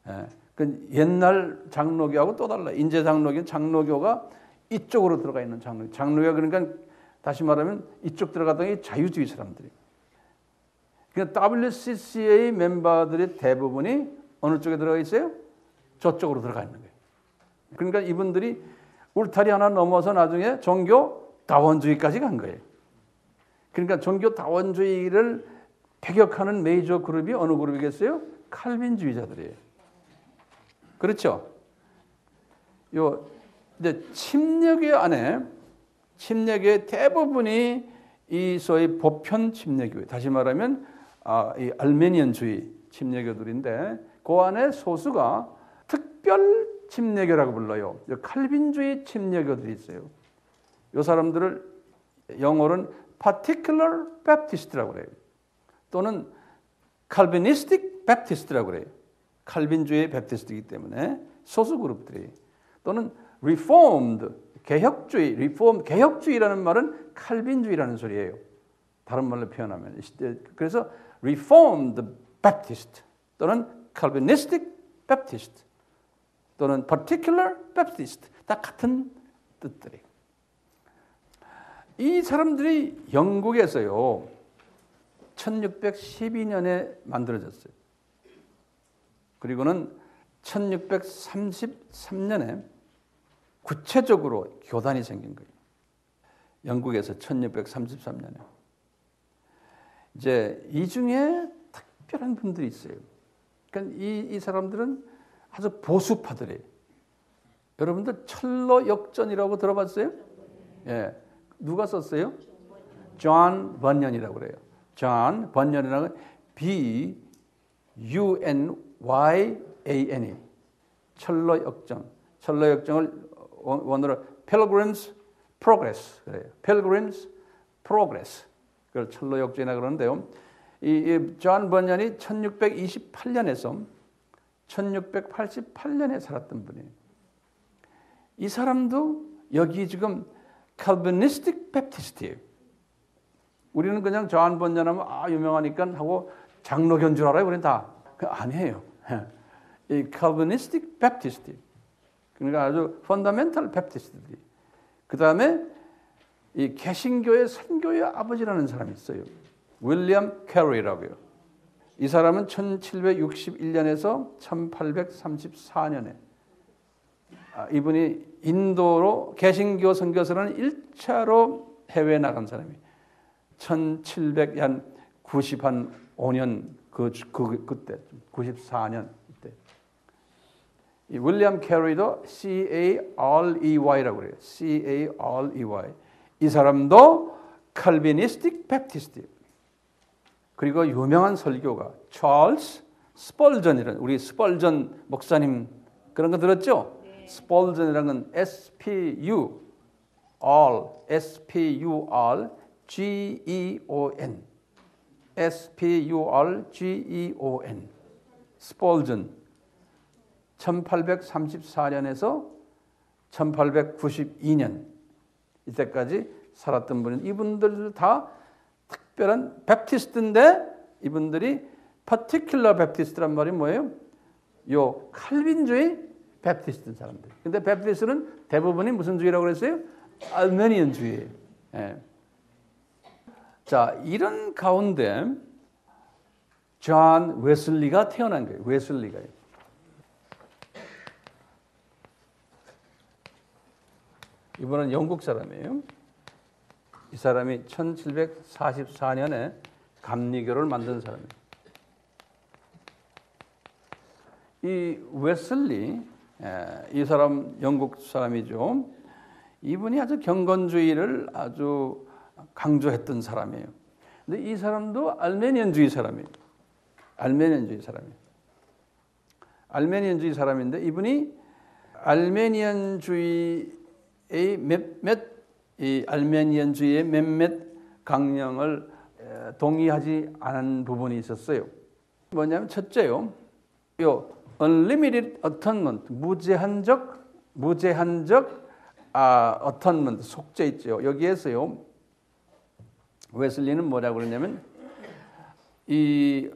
예. 그 옛날 장로교하고 또 달라요. 인제 장로교가 이쪽으로 들어가 있는 장로교. 장로교가 그러니까 다시 말하면 이쪽 들어갔던 게 자유주의 사람들이. 그러니까 WCCA 멤버들의 대부분이 어느 쪽에 들어가 있어요? 저쪽으로 들어가 있는 거예요. 그러니까 이분들이 울타리 하나 넘어서 나중에 종교 다원주의까지 간 거예요. 그러니까 종교 다원주의를 배격하는 메이저 그룹이 어느 그룹이겠어요? 칼빈주의자들이에요. 그렇죠? 이제 침례교회 안에 침례교회 대부분이 이 소위 보편 침례교회, 다시 말하면 이 알메니언주의 침례교들인데 그 안에 소수가 특별 침례교라고 불러요. 칼빈주의 침례교들이 있어요. 이 사람들을 영어로는 particular Baptist라고 그래요. 또는 Calvinistic Baptist라고 그래요. 칼빈주의 베프티스트이기 때문에 소수 그룹들이, 또는 Reformed 개혁주의, 개혁주의라는 말은 칼빈주의라는 소리예요. 다른 말로 표현하면. 그래서 Reformed Baptist 또는 Calvinistic Baptist 또는 Particular Baptist 다 같은 뜻들이에요. 이 사람들이 영국에서요 1612년에 만들어졌어요. 그리고는 1633년에 구체적으로 교단이 생긴 거예요. 영국에서 1633년에. 이제 이 중에 특별한 분들이 있어요. 그러니까 이 사람들은 아주 보수파들이에요. 여러분들 철로 역전이라고 들어봤어요? 예. 누가 썼어요? 존 번연이라고 그래요. 존 번연이라는 B-U-N-Y-A-N-E. 철로 역전. 철로 역정을 원어로 Pilgrim's Progress 그래요. Pilgrim's Progress. 그걸 철로 역전이라 그러는데요. 이 존 번연이 1628년에서 1688년에 살았던 분이에요. 이 사람도 여기 지금 칼비니스틱 베프티스트예요. 우리는 그냥 존 번연하면 유명하니까 하고 장로교인 줄 알아요. 우리는 다. 아니에요. 이 칼비니스틱 베프티스트. 그러니까 아주 펀더멘탈 베프티스트들이. 그 다음에 이 개신교의 선교의 아버지라는 사람이 있어요. 윌리엄 캐리라고요. 이 사람은 1761년에서 1834년에 이분이 인도로 개신교 선교사로는 1차로 해외에 나간 사람이 1795년 그때 94년 그때 이 윌리엄 캐리도 C-A-R-E-Y라고 그래요. C-A-R-E-Y. 이 사람도 칼비니스틱 베프티스트. 그리고 유명한 설교가 찰스 스펄전이라는, 우리 스펄전 목사님 그런 거 들었죠? 네. 스펄전이라는 건 S-P-U-R-G-E-O-N S-P-U-R-G-E-O-N 스펄전 1834년에서 1892년 이때까지 살았던 분은 이분들 다 특별한 베프티스트인데 이분들이 particular 베프티스트란 말이 뭐예요? 요 칼빈주의 베프티스트 사람들. 근데 베프티스트는 대부분이 무슨 주의라고 그랬어요? 알메니언주의. 예. 자, 이런 가운데 존 웨슬리가 태어난 거예요. 웨슬리가요. 이분은 영국 사람이에요. 이 사람이 1744년에 감리교를 만든 사람이에요. 이 웨슬리, 이 사람 영국 사람이죠. 이분이 아주 경건주의를 아주 강조했던 사람이에요. 근데 이 사람도 알메니언주의 사람이에요. 알메니언주의 사람이에요. 알메니언주의 사람인데 이분이 알메니언주의의 이 알메니언주의의 몇몇 강령을 동의하지 않은 부분이 있었어요. 뭐냐면 첫째요, 요 unlimited atonement, 무제한적 atonement 속죄 있죠. 여기에서요 웨슬리는 뭐라고 그러냐면 이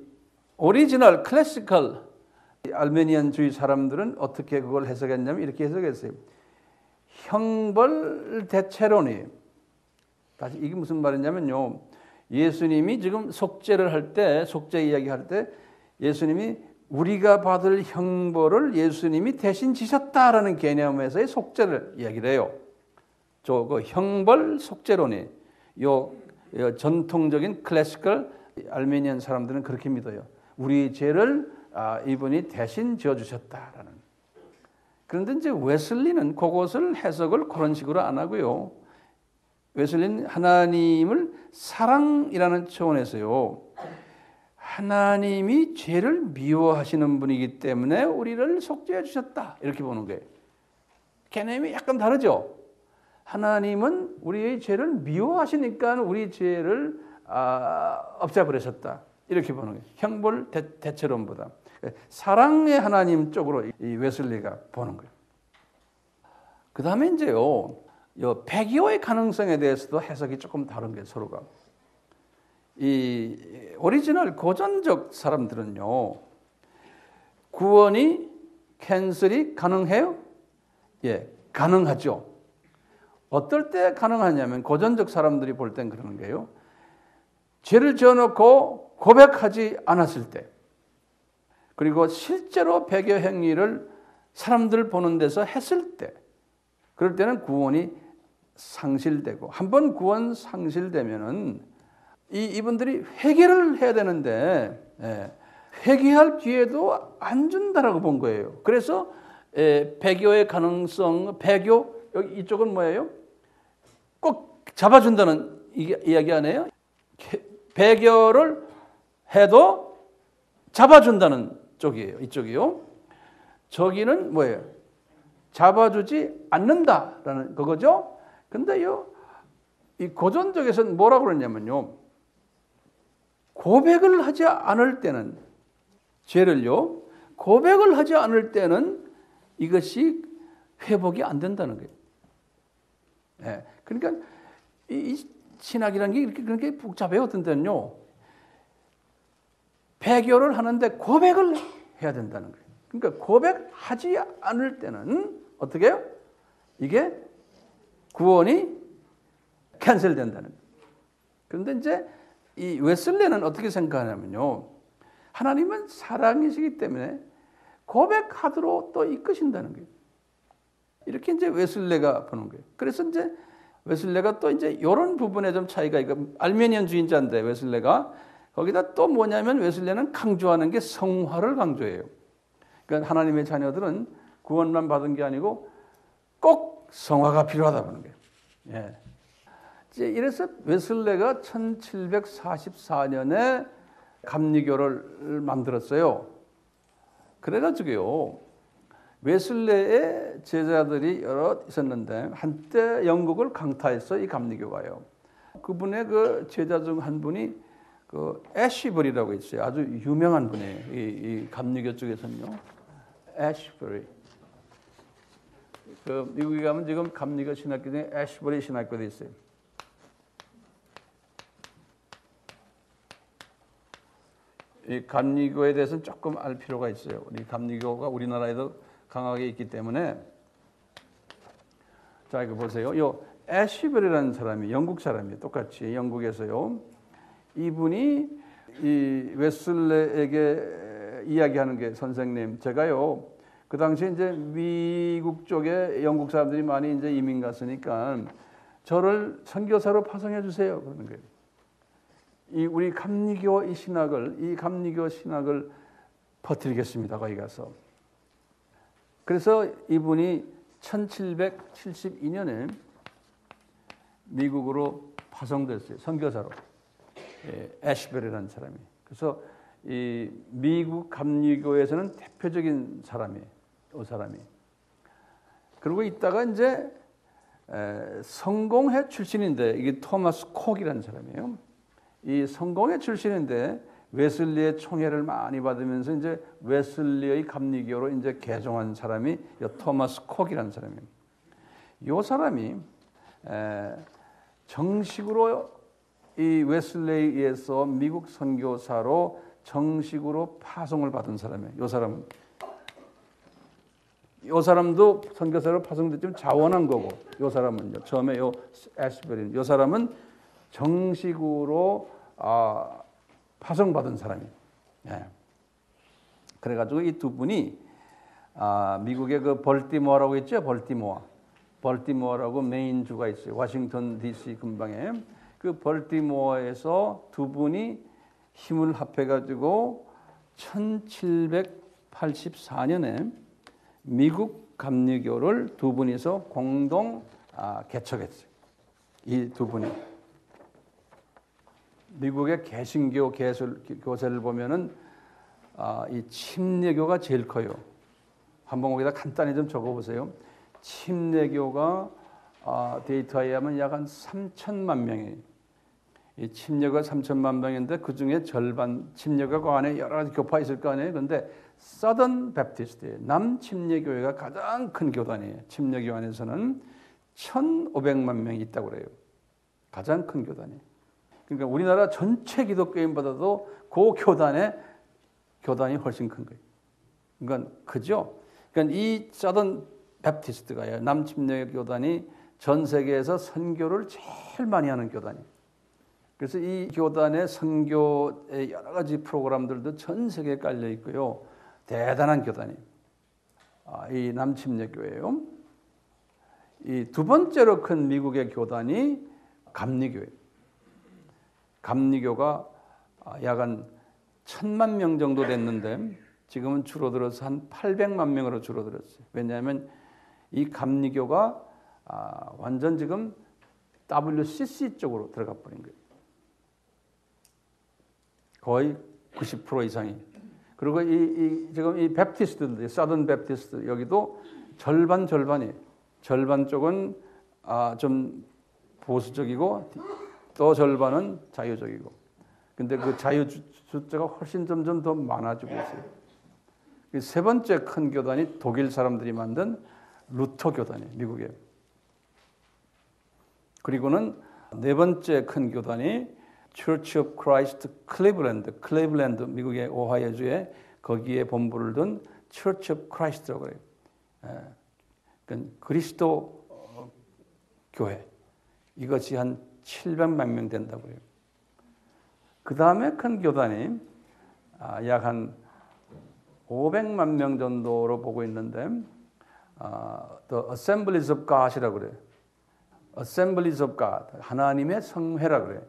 오리지널 클래시컬 알메니언주의 사람들은 어떻게 그걸 해석했냐면 이렇게 해석했어요. 형벌 대체론이, 다시 이게 무슨 말이냐면요, 예수님이 지금 속죄를 할 때, 속죄 이야기할 때 예수님이 우리가 받을 형벌을 예수님이 대신 지셨다라는 개념에서의 속죄를 이야기를 해요. 그 형벌 속죄론이 요 전통적인 클래시컬 알메니안 사람들은 그렇게 믿어요. 우리 죄를 이분이 대신 지어주셨다라는. 그런데 이제 웨슬리는 그것을 해석을 그런 식으로 안 하고요. 웨슬리는 하나님을 사랑이라는 차원에서요. 하나님이 죄를 미워하시는 분이기 때문에 우리를 속죄해 주셨다. 이렇게 보는 거예요. 개념이 약간 다르죠. 하나님은 우리의 죄를 미워하시니까 우리 죄를 없애버리셨다. 이렇게 보는 거예요. 형벌 대체론보다. 사랑의 하나님 쪽으로 이 웨슬리가 보는 거예요. 그 다음에 이제요, 배교의 가능성에 대해서도 해석이 조금 다른 게 서로가. 이 오리지널 고전적 사람들은요, 구원이 캔슬이 가능해요? 예, 가능하죠. 어떨 때 가능하냐면 고전적 사람들이 볼 땐 그러는 거예요. 죄를 지어놓고 고백하지 않았을 때, 그리고 실제로 배교 행위를 사람들 보는 데서 했을 때, 그럴 때는 구원이 상실되고, 한번 구원 상실되면은 이분들이 회개를 해야 되는데 회개할 기회도 안 준다라고 본 거예요. 그래서 배교의 가능성, 배교 이쪽은 뭐예요? 꼭 잡아준다는 이야기 아니에요? 배교를 해도 잡아준다는 쪽이에요. 이쪽이요. 저기는 뭐예요? 잡아주지 않는다라는 그거죠. 근데요, 이 고전적에서는 뭐라고 그러냐면요, 고백을 하지 않을 때는, 죄를요, 고백을 하지 않을 때는 이것이 회복이 안 된다는 거예요. 예, 그러니까 이 신학이라는 게 이렇게 그렇게 복잡해요. 어떤 때는요, 배교를 하는데 고백을 해야 된다는 거예요. 그러니까 고백하지 않을 때는 어떻게 해요? 이게 구원이 캔슬된다는 거예요. 그런데 이제 이 웨슬리는 어떻게 생각하냐면요, 하나님은 사랑이시기 때문에 고백하도록 또 이끄신다는 거예요. 이렇게 이제 웨슬리가 보는 거예요. 그래서 이제 웨슬리가 또 이제 이런 부분에 좀 차이가 있고, 알메니안 주의자인데 웨슬리가 거기다 또 뭐냐면 웨슬리는 강조하는 게 성화를 강조해요. 그러니까 하나님의 자녀들은 구원만 받은 게 아니고 꼭 성화가 필요하다 보는 거예요. 예. 이래서 웨슬리가 1744년에 감리교를 만들었어요. 그래가지고요, 웨슬리의 제자들이 여러 있었는데 한때 영국을 강타했어, 이 감리교가요. 그분의 그 제자 중 한 분이 그 애쉬버리라고 있어요. 아주 유명한 분이에요. 이 감리교 쪽에서는요, 애쉬버리. 그 미국에 가면 지금 감리교 신학교 중에 애쉬버리 신학교도 있어요. 이 감리교에 대해서는 조금 알 필요가 있어요. 우리 감리교가 우리나라에도 강하게 있기 때문에. 자, 이거 보세요. 요 애쉬버리라는 사람이 영국 사람이에요. 똑같이 영국에서요. 이분이 이 웨슬리에게 이야기하는 게, 선생님, 제가요, 그 당시에 이제 미국 쪽에 영국 사람들이 많이 이제 이민 갔으니까 저를 선교사로 파송해 주세요. 그러는 거예요. 이 우리 감리교 이 감리교 신학을 퍼뜨리겠습니다. 거기 가서. 그래서 이분이 1772년에 미국으로 파송됐어요. 선교사로. 애쉬버리라는 사람이. 그래서 이 미국 감리교에서는 대표적인 사람이에요. 이 사람이. 그리고 있다가 이제 성공회 출신인데, 이게 토마스 콕이라는 사람이에요. 이 성공회 출신인데 웨슬리의 총애를 많이 받으면서 이제 웨슬리의 감리교로 이제 개종한 사람이 이 토마스 콕이라는 사람이에요. 이 사람이 정식으로 이 웨슬리에 의해서 미국 선교사로 정식으로 파송을 받은 사람이에요. 이 사람도 선교사로 파송됐지만 자원한 거고, 이 사람은요, 처음에 이 애쉬버리는, 이 사람은 정식으로 파송받은 사람이에요. 예. 그래가지고 이 두 분이 미국의 그 벌티모어라고 있죠, 벌티모어라고 메인 주가 있어요. 워싱턴 D.C. 근방에. 그 벌티모어에서 두 분이 힘을 합해가지고 1784년에 미국 감리교를 두 분이서 공동 개척했어요. 이 두 분이. 미국의 개신교 교세를 보면은 이 침례교가 제일 커요. 한번 거기다 간단히 좀 적어보세요. 침례교가 데이터에 의하면 약 한 3천만 명이에요. 이 침례가 3천만 명인데 그 중에 절반 침례가 그 안에 여러 가지 교파 있을 거 아니에요. 그런데 서던 베프티스트예요. 남침례교회가 가장 큰 교단이에요. 침례교 안에서는 1,500만 명이 있다고 그래요. 가장 큰 교단이에요. 그러니까 우리나라 전체 기독교인보다도 그 교단이 훨씬 큰 거예요. 그러니까 크죠. 그러니까 이 서던 베프티스트가요. 남침례 교단이 전 세계에서 선교를 제일 많이 하는 교단이에요. 그래서 이 교단의 선교의 여러 가지 프로그램들도 전 세계에 깔려 있고요. 대단한 교단이에요. 이 남침례교회예요. 이 두 번째로 큰 미국의 교단이 감리교회예요. 감리교가 약 한 1,000만 명 정도 됐는데 지금은 줄어들어서 한 800만 명으로 줄어들었어요. 왜냐하면 이 감리교가 완전 지금 WCC 쪽으로 들어가 버린 거예요. 거의 90% 이상이. 그리고 지금 이 베프티스트들, 서던 베프티스트 여기도 절반이에요. 절반 쪽은 좀 보수적이고 또 절반은 자유적이고. 근데 그 자유 숫자가 훨씬 점점 더 많아지고 있어요. 세 번째 큰 교단이 독일 사람들이 만든 루터 교단이에요. 미국에. 그리고는 네 번째 큰 교단이 Church of Christ 클리블랜드, 미국의 오하이오주에 거기에 본부를 둔 Church of Christ라고 그래요. 그러니까 그리스도 교회. 이것이 한 700만 명 된다고 해요. 그 다음에 큰 교단이 약 한 500만 명 정도로 보고 있는데 The Assemblies of God이라고 그래요. Assemblies of God, 하나님의 성회라고 그래요.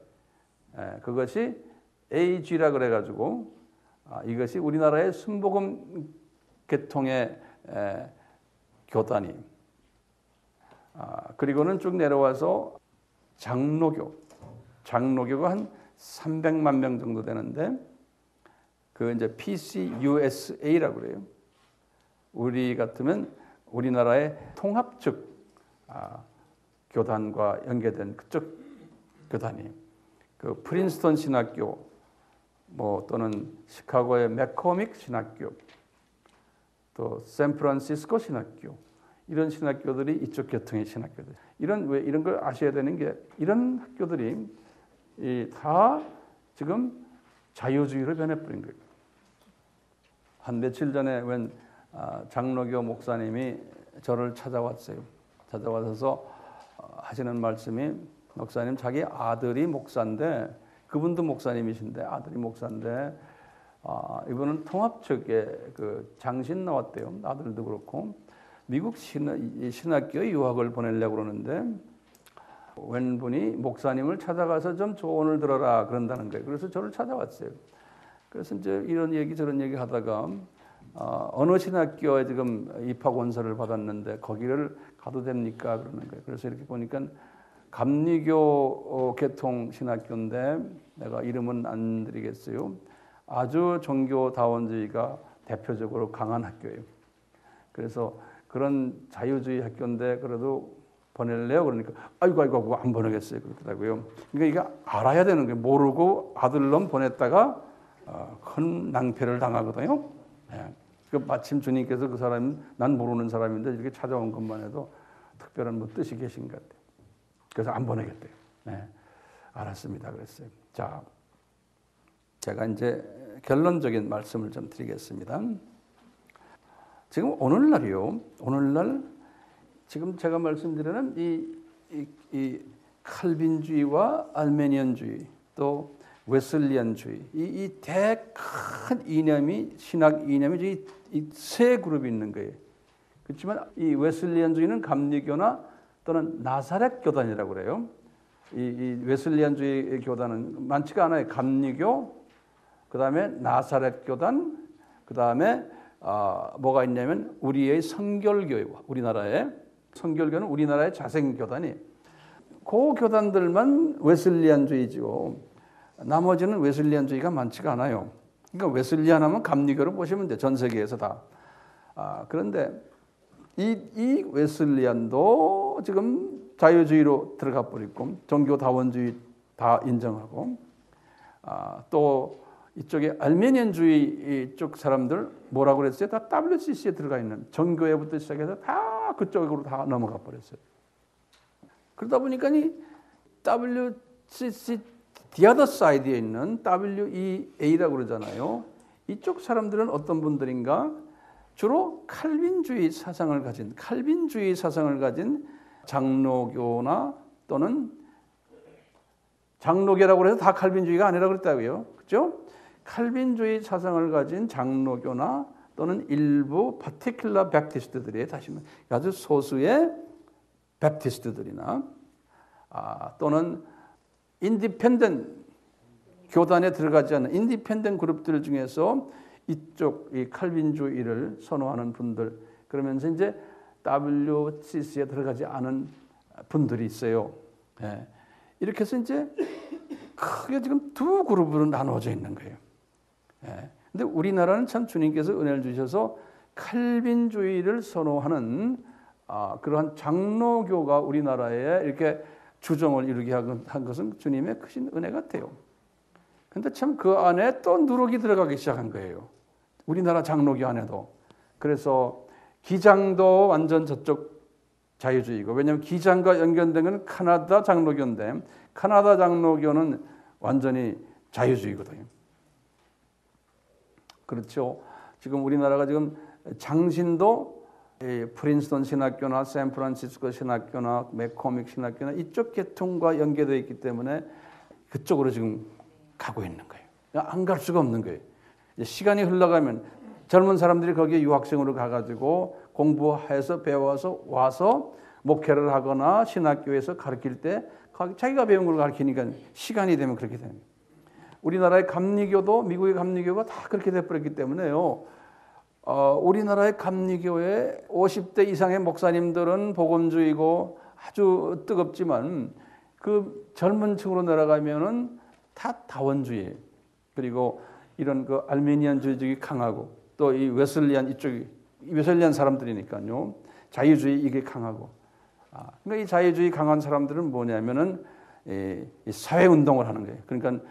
그것이 AG라 그래가지고 이것이 우리나라의 순복음 계통의 교단이. 그리고는 쭉 내려와서 장로교가 한 300만 명 정도 되는데 그 이제 PCUSA라고 그래요. 우리 같으면 우리나라의 통합적 교단과 연계된 그쪽 교단이. 그 프린스턴 신학교, 또는 시카고의 맥코믹 신학교, 또 샌프란시스코 신학교, 이런 신학교들이 이쪽 계통의 신학교들. 이런 걸 아셔야 되는 게 이런 학교들이 다 지금 자유주의로 변해버린 거예요. 한 며칠 전에 웬 장로교 목사님이 저를 찾아왔어요. 찾아와서 하시는 말씀이 목사님 자기 아들이 목사인데 그분도 목사님이신데 아들이 목사인데 이분은 통합적의 그 장신 나왔대요. 아들도 그렇고 미국 신학교에 유학을 보내려고 그러는데 웬 분이 목사님을 찾아가서 좀 조언을 들어라 그런다는 거예요. 그래서 저를 찾아왔어요. 그래서 이제 이런 얘기 저런 얘기 하다가 어느 신학교에 지금 입학 원서를 받았는데 거기를 가도 됩니까 그러는 거예요. 그래서 이렇게 보니까 감리교 계통 신학교인데 내가 이름은 안 드리겠어요. 아주 종교다원주의가 대표적으로 강한 학교예요. 그래서 그런 자유주의 학교인데 그래도 보낼래요? 그러니까 아이고 안 보내겠어요. 그러더라고요. 그러니까 이게 알아야 되는 거예요. 모르고 아들놈 보냈다가 큰 낭패를 당하거든요. 네. 마침 주님께서 그 사람은 난 모르는 사람인데 이렇게 찾아온 것만 해도 특별한 뜻이 계신 것 같아요. 그래서 안 보내겠대요. 네. 알았습니다. 그랬어요. 자, 제가 이제 결론적인 말씀을 좀 드리겠습니다. 지금 오늘날 지금 제가 말씀드리는 이 칼빈주의와 알메니언주의 또 웨슬리안주의 이 대큰 이념이 신학 이념이 이 세 그룹이 있는 거예요. 그렇지만 이 웨슬리안주의는 감리교나 또는 나사렛 교단이라고 그래요. 이 웨슬리안주의 교단은 많지가 않아요. 감리교, 그 다음에 나사렛 교단, 그 다음에 뭐가 있냐면 우리의 성결교회, 우리나라의 성결교는 우리나라의 자생교단이 그 교단들만 웨슬리안주의죠. 나머지는 웨슬리안주의가 많지가 않아요. 그러니까 웨슬리안 하면 감리교를 보시면 돼. 전 세계에서 다. 그런데 이 웨슬리안도 지금 자유주의로 들어가 버리고 종교다원주의 다 인정하고 또 이쪽에 알메니안주의 쪽 사람들 뭐라고 그랬어요? 다 WCC에 들어가 있는 정교회부터 시작해서 다 그쪽으로 다 넘어가 버렸어요. 그러다 보니까 이 WCC the other side에 있는 WEA라고 그러잖아요. 이쪽 사람들은 어떤 분들인가? 주로 칼빈주의 사상을 가진 장로교나 또는 장로교라고 해서 다 칼빈주의가 아니라고 그랬다고요. 그렇죠? 칼빈주의 사상을 가진 장로교나 또는 일부 파티큘러 베프티스트들이 다시 아주 소수의 베프티스트들이나 또는 인디펜던트 교단에 들어가지 않는 인디펜던트 그룹들 중에서 이쪽 이 칼빈주의를 선호하는 분들 그러면서 이제 WCC에 들어가지 않은 분들이 있어요. 예. 이렇게 해서 이제 크게 지금 두 그룹으로 나눠져 있는 거예요. 예. 근데 우리나라는 참 주님께서 은혜를 주셔서 칼빈주의를 선호하는 그러한 장로교가 우리나라에 이렇게 주정을 이루게 한 것은 주님의 크신 은혜 같아요. 근데 참 그 안에 또 누룩이 들어가기 시작한 거예요. 우리나라 장로교 안에도. 그래서 기장도 완전 저쪽 자유주의고, 왜냐하면 기장과 연결된 건 카나다 장로교인데 카나다 장로교는 완전히 자유주의거든요. 그렇죠. 지금 우리나라가 지금 장신도 프린스턴 신학교나 샌프란시스코 신학교나 맥코믹 신학교나 이쪽 계통과 연계되어 있기 때문에 그쪽으로 지금 가고 있는 거예요. 안 갈 수가 없는 거예요. 시간이 흘러가면 젊은 사람들이 거기에 유학생으로 가가지고 공부해서 배워서 와서 목회를 하거나 신학교에서 가르칠 때 자기가 배운 걸 가르치니까 시간이 되면 그렇게 됩니다. 우리나라의 감리교도 미국의 감리교가 다 그렇게 돼버렸기 때문에요. 우리나라의 감리교의 50대 이상의 목사님들은 복음주의고 아주 뜨겁지만 그 젊은 층으로 내려가면은 다 다원주의 그리고 이런 그 알메니안주의적이 강하고 또 이 웨슬리안 이쪽이 웨슬리안 사람들이니까요. 자유주의 이게 강하고. 그러니까 이 자유주의 강한 사람들은 뭐냐면은 이 사회 운동을 하는 거예요. 그러니까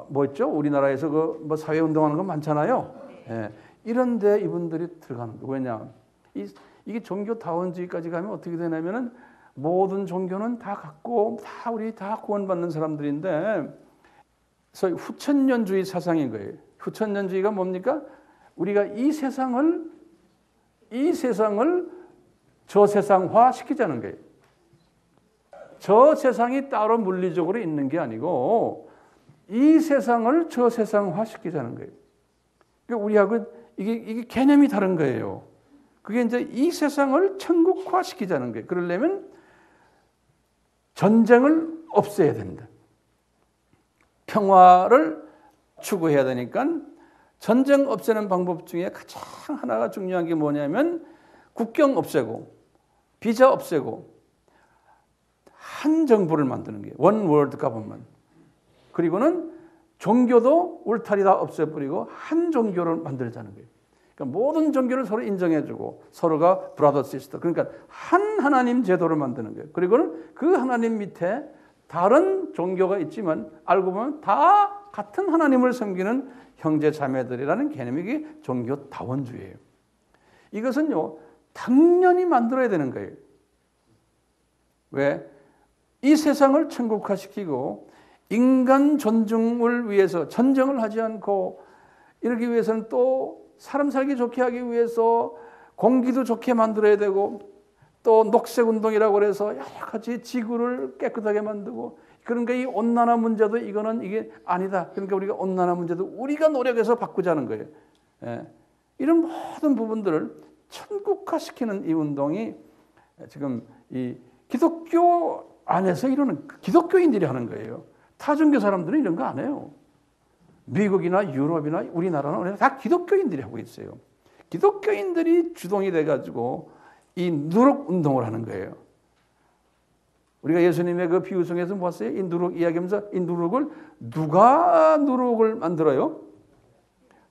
뭐였죠? 우리나라에서 그 뭐 사회 운동하는 거 많잖아요. 예. 이런데 이분들이 들어가는 거예요. 왜냐? 이게 종교 다원주의까지 가면 어떻게 되냐면은 모든 종교는 다 갖고 다 우리 다 구원받는 사람들인데 소위 후천년주의 사상인 거예요. 후천년주의가 뭡니까? 우리가 이 세상을 저 세상화 시키자는 거예요. 저 세상이 따로 물리적으로 있는 게 아니고 이 세상을 저 세상화 시키자는 거예요. 그러니까 우리하고 이게 개념이 다른 거예요. 그게 이제 이 세상을 천국화 시키자는 거예요. 그러려면 전쟁을 없애야 된다. 평화를 추구해야 되니까 전쟁 없애는 방법 중에 가장 하나가 중요한 게 뭐냐면 국경 없애고 비자 없애고 한 정부를 만드는 거예요. One World Government. 그리고는 종교도 울타리 다 없애버리고 한 종교를 만들자는 거예요. 그러니까 모든 종교를 서로 인정해주고 서로가 브라더 시스터. 그러니까 한 하나님 제도를 만드는 거예요. 그리고는 그 하나님 밑에 다른 종교가 있지만 알고 보면 다 같은 하나님을 섬기는 형제 자매들이라는 개념이 이게 종교 다원주의예요. 이것은요 당연히 만들어야 되는 거예요. 왜? 이 세상을 천국화시키고 인간 존중을 위해서 전쟁을 하지 않고 이러기 위해서는 또 사람 살기 좋게 하기 위해서 공기도 좋게 만들어야 되고 또 녹색운동이라고 해서 여러 가지 지구를 깨끗하게 만들고 그러니까 이 온난화 문제도 이게 아니다. 그러니까 우리가 온난화 문제도 우리가 노력해서 바꾸자는 거예요. 예. 이런 모든 부분들을 천국화시키는 이 운동이 지금 이 기독교 안에서 이루는 기독교인들이 하는 거예요. 타종교 사람들은 이런 거 안 해요. 미국이나 유럽이나 우리나라는 다 기독교인들이 하고 있어요. 기독교인들이 주동이 돼가지고 이 누룩 운동을 하는 거예요. 우리가 예수님의 그 비유 중에서 보았어요. 이 누룩 이야기하면서 이 누룩을 누가 누룩을 만들어요?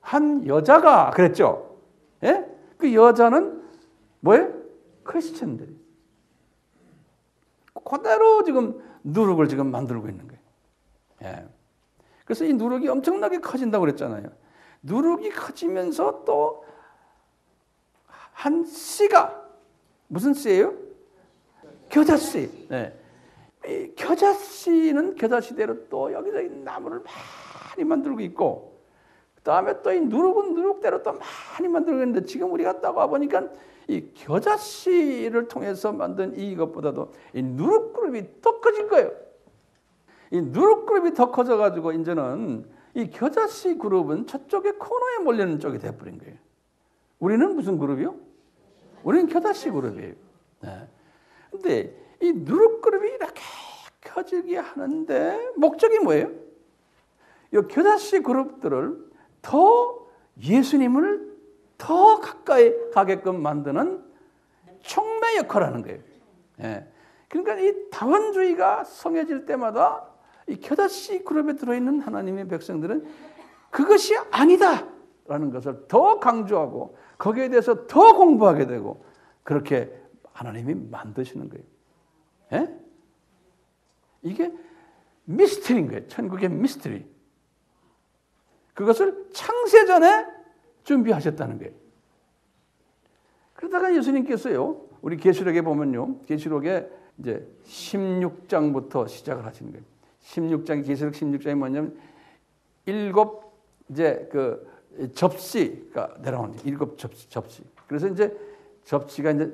한 여자가 그랬죠. 예? 그 여자는 뭐예요? 크리스천들이. 그대로 지금 누룩을 지금 만들고 있는 거예요. 예. 그래서 이 누룩이 엄청나게 커진다고 그랬잖아요. 누룩이 커지면서 또 한 씨가 무슨 씨예요? 겨자씨. 네. 이 겨자씨는 겨자씨대로 또 여기저기 나무를 많이 만들고 있고, 그 다음에 또 이 누룩은 누룩대로 또 많이 만들고 있는데, 지금 우리가 딱 와보니까 이 겨자씨를 통해서 만든 이것보다도 이 누룩 그룹이 더 커진 거예요. 이 누룩 그룹이 더 커져가지고 이제는 이 겨자씨 그룹은 저쪽에 코너에 몰리는 쪽이 돼버린 거예요. 우리는 무슨 그룹이요? 우리는 겨자씨 그룹이에요. 네. 근데 이 누룩 그룹이 이렇게 커지게 하는데 목적이 뭐예요? 이 겨자씨 그룹들을 더 예수님을 더 가까이 가게끔 만드는 촉매 역할을 하는 거예요. 예. 그러니까 이 다원주의가 성해질 때마다 이 겨자씨 그룹에 들어있는 하나님의 백성들은 그것이 아니다라는 것을 더 강조하고 거기에 대해서 더 공부하게 되고 그렇게 하나님이 만드시는 거예요. 예? 이게 미스터리인 거예요. 천국의 미스터리. 그것을 창세전에 준비하셨다는 거예요. 그러다가 예수님께서요, 우리 계시록에 보면요, 계시록에 이제 16장부터 시작을 하시는 거예요. 16장, 계시록 16장이 뭐냐면, 7 이제 그 접시가 내려오는 거예요. 7 접시. 그래서 이제 접시가 이제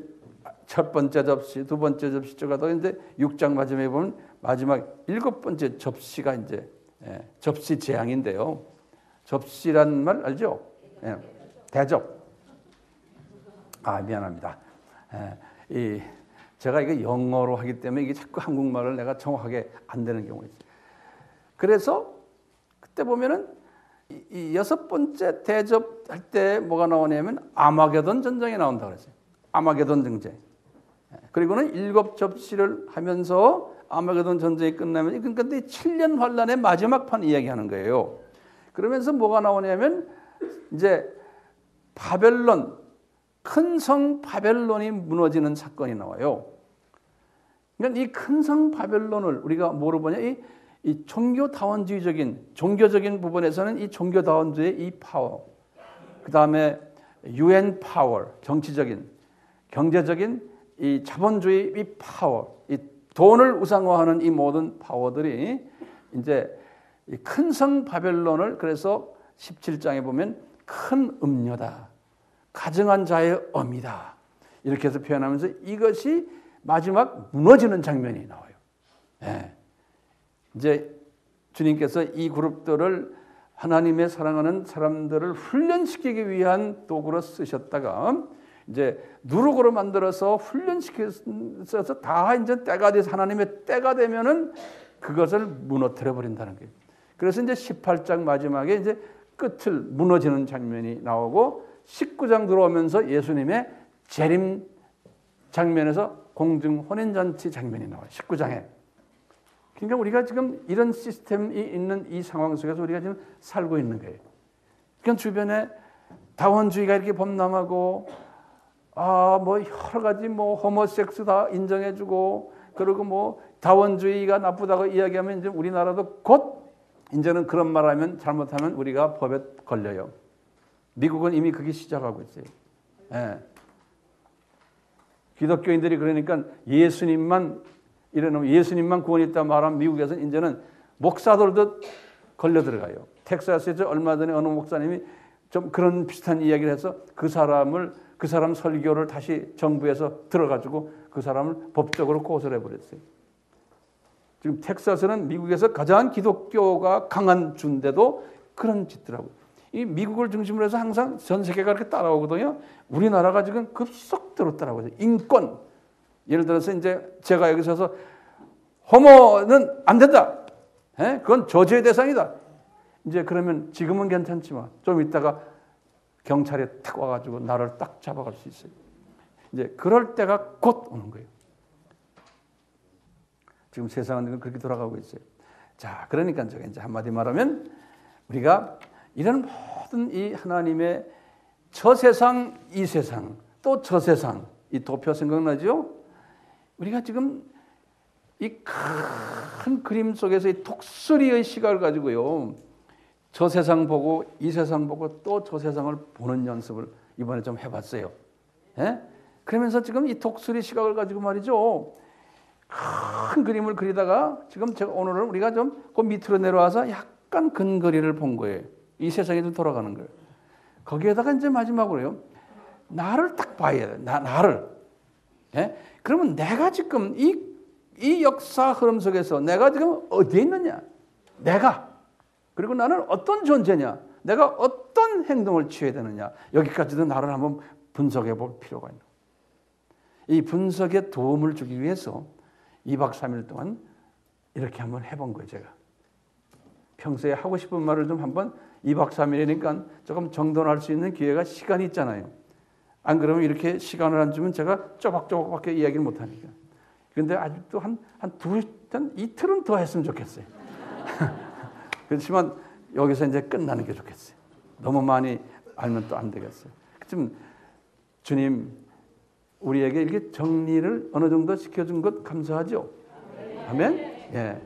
첫 번째 접시, 두 번째 접시 쭉 가다가 이제 6장 마지막에 보면 마지막 7번째 접시가 이제 접시 재앙인데요. 접시란 말 알죠? 예, 대접. 아, 미안합니다. 제가 이게 영어로 하기 때문에 이게 자꾸 한국말을 내가 정확하게 안 되는 경우가 있어요. 그래서 그때 보면은 이 6번째 대접할 때 뭐가 나오냐면 아마게돈 전쟁이 나온다고 그랬어요. 아마게돈 전쟁. 그리고는 7 접시를 하면서 아마게돈 전쟁이 끝나면, 그러니까 7년 환란의 마지막 판 이야기하는 거예요. 그러면서 뭐가 나오냐면 이제 바벨론, 큰 성 바벨론이 무너지는 사건이 나와요. 그러니까 이 큰 성 바벨론을 우리가 뭐로 보냐? 이 종교다원주의적인, 종교적인 부분에서는 이 종교다원주의의 이 파워, 그 다음에 UN 파워, 정치적인, 경제적인 이 자본주의 이 파워, 이 돈을 우상화하는 이 모든 파워들이 이제 이 큰 성 바벨론을, 그래서 17장에 보면 큰 음녀다, 가증한 자의 엄이다, 이렇게 해서 표현하면서 이것이 마지막 무너지는 장면이 나와요. 네. 이제 주님께서 이 그룹들을 하나님의 사랑하는 사람들을 훈련시키기 위한 도구로 쓰셨다가 이제 누룩으로 만들어서 훈련시켜서 다 이제 때가 돼서 하나님의 때가 되면은 그것을 무너뜨려 버린다는 거예요. 그래서 이제 18장 마지막에 이제 끝을 무너지는 장면이 나오고 19장 들어오면서 예수님의 재림 장면에서 공중 혼인잔치 장면이 나와요. 19장에. 그러니까 우리가 지금 이런 시스템이 있는 이 상황 속에서 우리가 지금 살고 있는 거예요. 그러니까 주변에 다원주의가 이렇게 범람하고, 뭐 여러 가지 뭐 호모섹스 다 인정해주고, 그리고 뭐 다원주의가 나쁘다고 이야기하면 이제 우리나라도 곧 이제는 그런 말하면 잘못하면 우리가 법에 걸려요. 미국은 이미 그게 시작하고 있어요. 예. 기독교인들이 그러니까 예수님만 이래놓으면 예수님만 구원이 있다 말하면 미국에서는 이제는 목사들도 걸려 들어가요. 텍사스에서 얼마 전에 어느 목사님이 좀 그런 비슷한 이야기를 해서 그 사람 설교를 다시 정부에서 들어가지고 그 사람을 법적으로 고소를 해버렸어요. 지금 텍사스는 미국에서 가장 기독교가 강한 주인데도 그런 짓더라고요. 이 미국을 중심으로 해서 항상 전 세계가 이렇게 따라오거든요. 우리나라가 지금 급속도로 따라오고 있어요. 인권. 예를 들어서 이제 제가 여기 서서 호모는 안 된다. 그건 저주의 대상이다. 이제 그러면 지금은 괜찮지만 좀 있다가 경찰이 탁 와가지고 나를 딱 잡아갈 수 있어요. 이제 그럴 때가 곧 오는 거예요. 지금 세상은 그렇게 돌아가고 있어요. 자, 그러니까 제가 이제 한마디 말하면 우리가 이런 모든 이 하나님의 저 세상, 이 세상, 또 저 세상, 이 도표 생각나죠? 우리가 지금 이 큰 그림 속에서 이 독수리의 시각을 가지고요, 저 세상 보고 이 세상 보고 또 저 세상을 보는 연습을 이번에 좀 해봤어요. 예? 그러면서 지금 이 독수리 시각을 가지고 말이죠, 큰 그림을 그리다가 지금 제가 오늘은 우리가 좀 그 밑으로 내려와서 약간 근거리를 본 거예요. 이 세상에 좀 돌아가는 거예요. 거기에다가 이제 마지막으로요, 나를 딱 봐야 돼. 나를. 예? 그러면 내가 지금 이 역사 흐름 속에서 내가 지금 어디에 있느냐? 내가. 그리고 나는 어떤 존재냐? 내가 어떤 행동을 취해야 되느냐? 여기까지도 나를 한번 분석해 볼 필요가 있는 거예요. 이 분석에 도움을 주기 위해서 2박 3일 동안 이렇게 한번 해본 거예요, 제가. 평소에 하고 싶은 말을 좀 한번 2박 3일이니까 조금 정돈할 수 있는 기회가 시간이 있잖아요. 안 그러면 이렇게 시간을 안 주면 제가 쪼박쪼박밖에 이야기를 못 하니까. 그런데 아직도 한 이틀은 더 했으면 좋겠어요. 그렇지만 여기서 이제 끝나는 게 좋겠어요. 너무 많이 알면 또 안 되겠어요. 지금 주님 우리에게 이렇게 정리를 어느 정도 시켜준 것 감사하죠. 아멘. 예.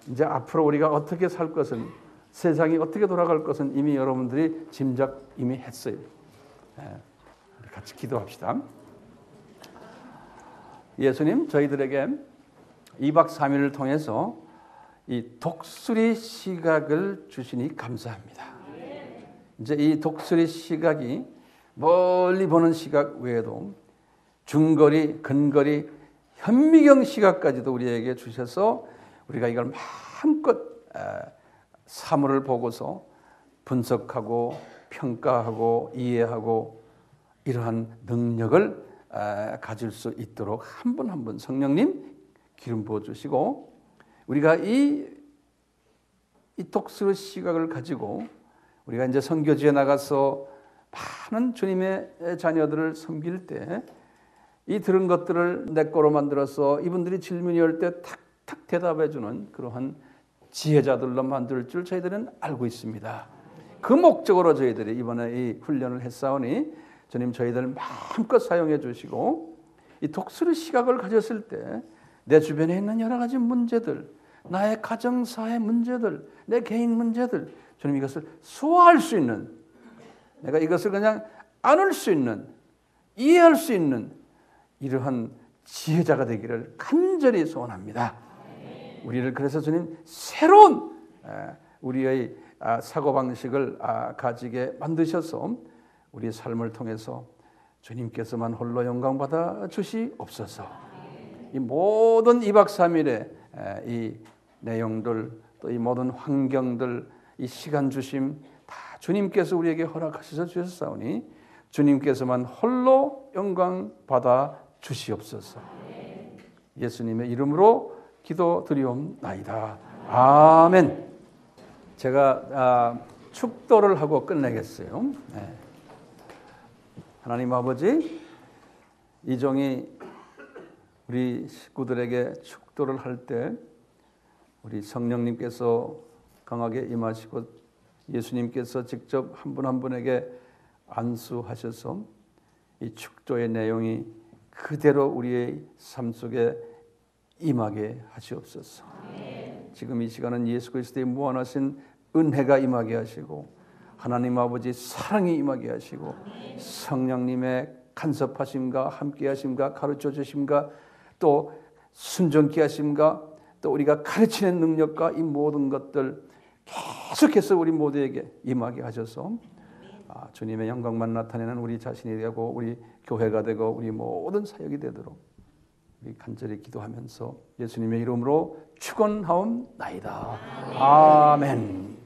이제 앞으로 우리가 어떻게 살 것은, 세상이 어떻게 돌아갈 것은 이미 여러분들이 짐작 이미 했어요. 예. 같이 기도합시다. 예수님, 저희들에게 2박 3일을 통해서 이 독수리 시각을 주시니 감사합니다. 이제 이 독수리 시각이 멀리 보는 시각 외에도 중거리, 근거리, 현미경 시각까지도 우리에게 주셔서 우리가 이걸 마음껏 사물을 보고서 분석하고 평가하고 이해하고 이러한 능력을 가질 수 있도록 한 분 한 분 성령님 기름 부어 주시고, 우리가 이 독수리 시각을 가지고 우리가 이제 선교지에 나가서 많은 주님의 자녀들을 섬길 때 이 들은 것들을 내 거로 만들어서 이분들이 질문이 올 때 탁탁 대답해 주는 그러한 지혜자들로 만들 줄 저희들은 알고 있습니다. 그 목적으로 저희들이 이번에 이 훈련을 했사오니 주님 저희들 마음껏 사용해 주시고, 이 독수리 시각을 가졌을 때 내 주변에 있는 여러 가지 문제들, 나의 가정사의 문제들, 내 개인 문제들, 주님 이것을 소화할 수 있는, 내가 이것을 그냥 안을 수 있는, 이해할 수 있는 이러한 지혜자가 되기를 간절히 소원합니다. 우리를 그래서 주님 새로운 우리의 사고방식을 가지게 만드셔서 우리의 삶을 통해서 주님께서만 홀로 영광받아 주시옵소서. 이 모든 2박 3일의 이 내용들, 또 이 모든 환경들, 이 시간 주심 다 주님께서 우리에게 허락하셔서 주셨사오니 주님께서만 홀로 영광받아 주시옵소서. 예수님의 이름으로 기도드리옵나이다. 아멘. 제가 축도를 하고 끝내겠어요. 네. 하나님 아버지, 이종이 우리 식구들에게 축도를 할 때 우리 성령님께서 강하게 임하시고 예수님께서 직접 한 분 한 분에게 안수하셔서 이 축도의 내용이 그대로 우리의 삶 속에 임하게 하시옵소서. 지금 이 시간은 예수 그리스도의 무한하신 은혜가 임하게 하시고 하나님 아버지 사랑이 임하게 하시고 성령님의 간섭하심과 함께하심과 가르쳐 주심과 또 순종케 하심과 또 우리가 가르치는 능력과 이 모든 것들 계속해서 우리 모두에게 임하게 하셔서 주님의 영광만 나타내는 우리 자신이 되고 우리 교회가 되고 우리 모든 사역이 되도록 우리 간절히 기도하면서 예수님의 이름으로 축원하옵나이다. 아멘.